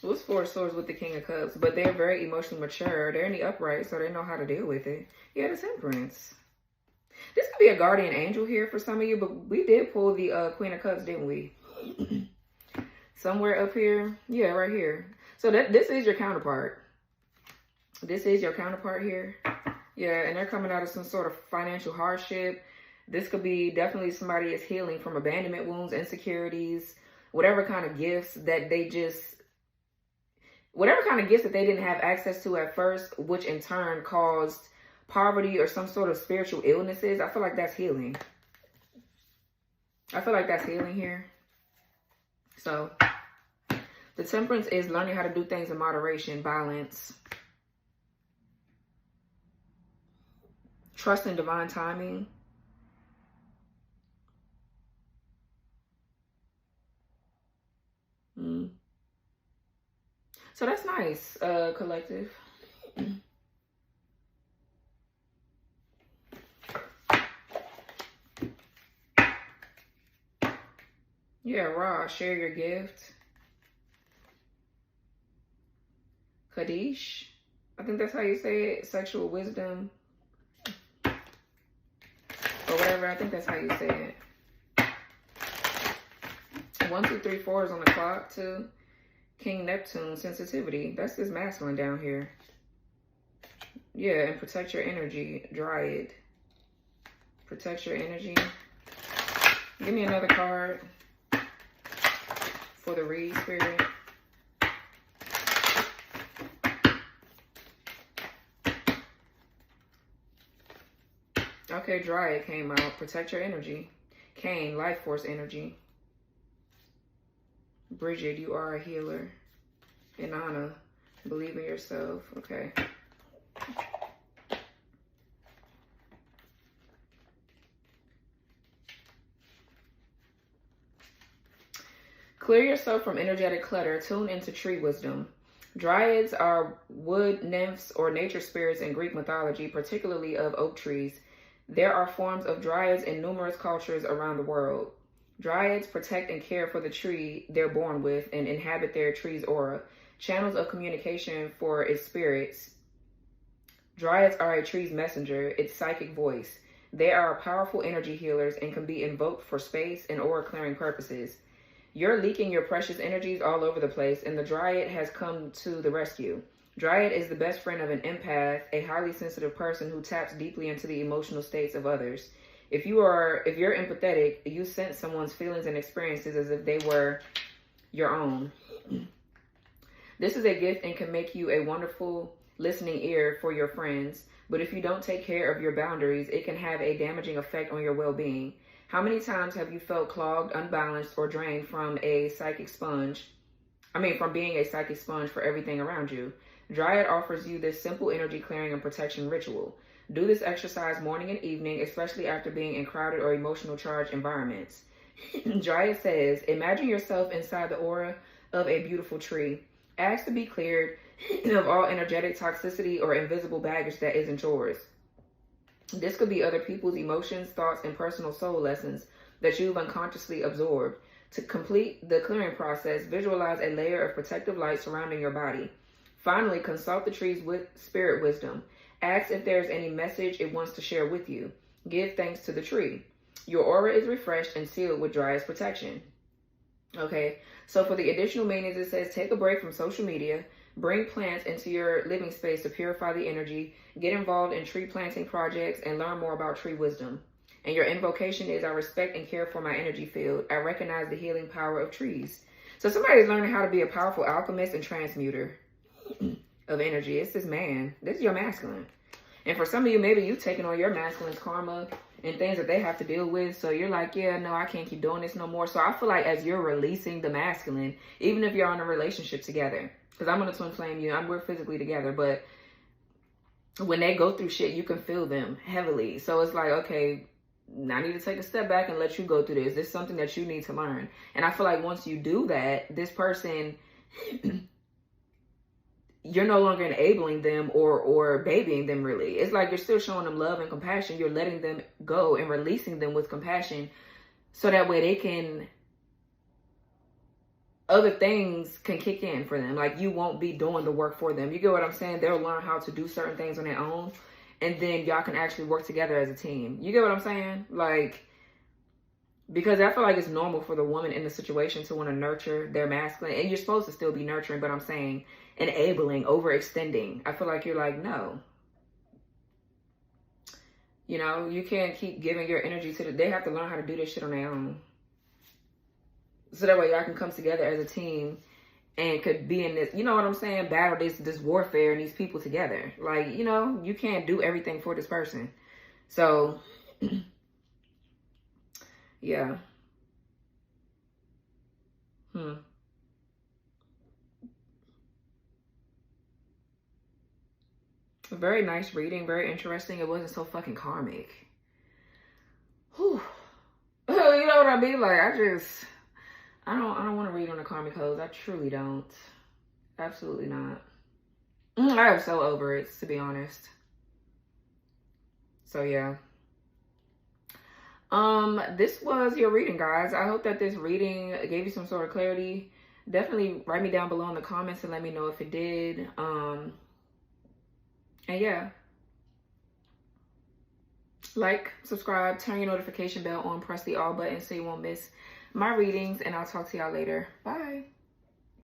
Who's Four of Swords with the King of Cups? But they're very emotionally mature. They're in the upright, so they know how to deal with it. Yeah, the Temperance. This could be a guardian angel here for some of you, but we did pull the Queen of Cups, didn't we? Somewhere up here. Yeah, right here. So this is your counterpart. This is your counterpart here. Yeah, and they're coming out of some sort of financial hardship. This could be definitely somebody is healing from abandonment wounds, insecurities, whatever kind of gifts that they didn't have access to at first, which in turn caused poverty or some sort of spiritual illnesses. I feel like that's healing. I feel like that's healing here. So the Temperance is learning how to do things in moderation, balance, trust in divine timing. So that's nice, collective. Yeah, Ra, share your gift. Kadish, I think that's how you say it. Sexual wisdom. Or whatever, I think that's how you say it. 1, 2, 3, 4 is on the clock too. King Neptune, sensitivity. That's this masculine down here. Yeah, and protect your energy, Dryad. Protect your energy. Give me another card for the read, Spirit. Okay, Dryad came out. Protect your energy. Cain, life force energy. Bridget, you are a healer. Inanna, believe in yourself. Okay. Clear yourself from energetic clutter. Tune into tree wisdom. Dryads are wood nymphs or nature spirits in Greek mythology, particularly of oak trees. There are forms of dryads in numerous cultures around the world. Dryads protect and care for the tree they're born with and inhabit their tree's aura, channels of communication for its spirits. Dryads are a tree's messenger, its psychic voice. They are powerful energy healers and can be invoked for space and aura clearing purposes. You're leaking your precious energies all over the place, and the Dryad has come to the rescue. Dryad is the best friend of an empath, a highly sensitive person who taps deeply into the emotional states of others. If you're empathetic, you sense someone's feelings and experiences as if they were your own. This is a gift and can make you a wonderful listening ear for your friends. But if you don't take care of your boundaries, it can have a damaging effect on your well-being. How many times have you felt clogged, unbalanced, or drained from being a psychic sponge for everything around you? Dryad offers you this simple energy clearing and protection ritual. Do this exercise morning and evening, especially after being in crowded or emotional charged environments. Dryad says, imagine yourself inside the aura of a beautiful tree. Ask to be cleared of all energetic toxicity or invisible baggage that isn't yours. This could be other people's emotions, thoughts, and personal soul lessons that you've unconsciously absorbed. To complete the clearing process, visualize a layer of protective light surrounding your body. Finally, consult the tree's spirit wisdom. Ask if there's any message it wants to share with you. Give thanks to the tree. Your aura is refreshed and sealed with Dryad's protection. Okay, so for the additional meanings, it says take a break from social media. Bring plants into your living space to purify the energy. Get involved in tree planting projects and learn more about tree wisdom. And your invocation is, I respect and care for my energy field. I recognize the healing power of trees. So somebody's learning how to be a powerful alchemist and transmuter of energy. It's this man. This is your masculine. And for some of you, maybe you taking on your masculine's karma and things that they have to deal with. So you're like, yeah, no, I can't keep doing this no more. So I feel like as you're releasing the masculine, even if you're in a relationship together, because I'm going to twin flame you, we're physically together, but when they go through shit, you can feel them heavily. So it's like, okay, I need to take a step back and let you go through this. This is something that you need to learn. And I feel like once you do that, this person, you're no longer enabling them or babying them, really. It's like you're still showing them love and compassion. You're letting them go and releasing them with compassion so that way they can, other things can kick in for them. Like you won't be doing the work for them. You get what I'm saying? They'll learn how to do certain things on their own. And then y'all can actually work together as a team. You get what I'm saying? Like, because I feel like it's normal for the woman in the situation to want to nurture their masculine. And you're supposed to still be nurturing, but I'm saying enabling, overextending. I feel like you're like, no. You know, you can't keep giving your energy to they have to learn how to do this shit on their own. So that way y'all can come together as a team and could be in this, you know what I'm saying, battle this warfare and these people together. Like, you know, you can't do everything for this person. So, yeah. A very nice reading, very interesting. It wasn't so fucking karmic. Whew. You know what I mean? Like, I don't want to read on the karmic codes. I truly don't. Absolutely not. I am so over it, to be honest. So yeah. This was your reading, guys. I hope that this reading gave you some sort of clarity. Definitely write me down below in the comments and let me know if it did. And yeah. Like, subscribe, turn your notification bell on, press the all button so you won't miss my readings, and I'll talk to y'all later. Bye.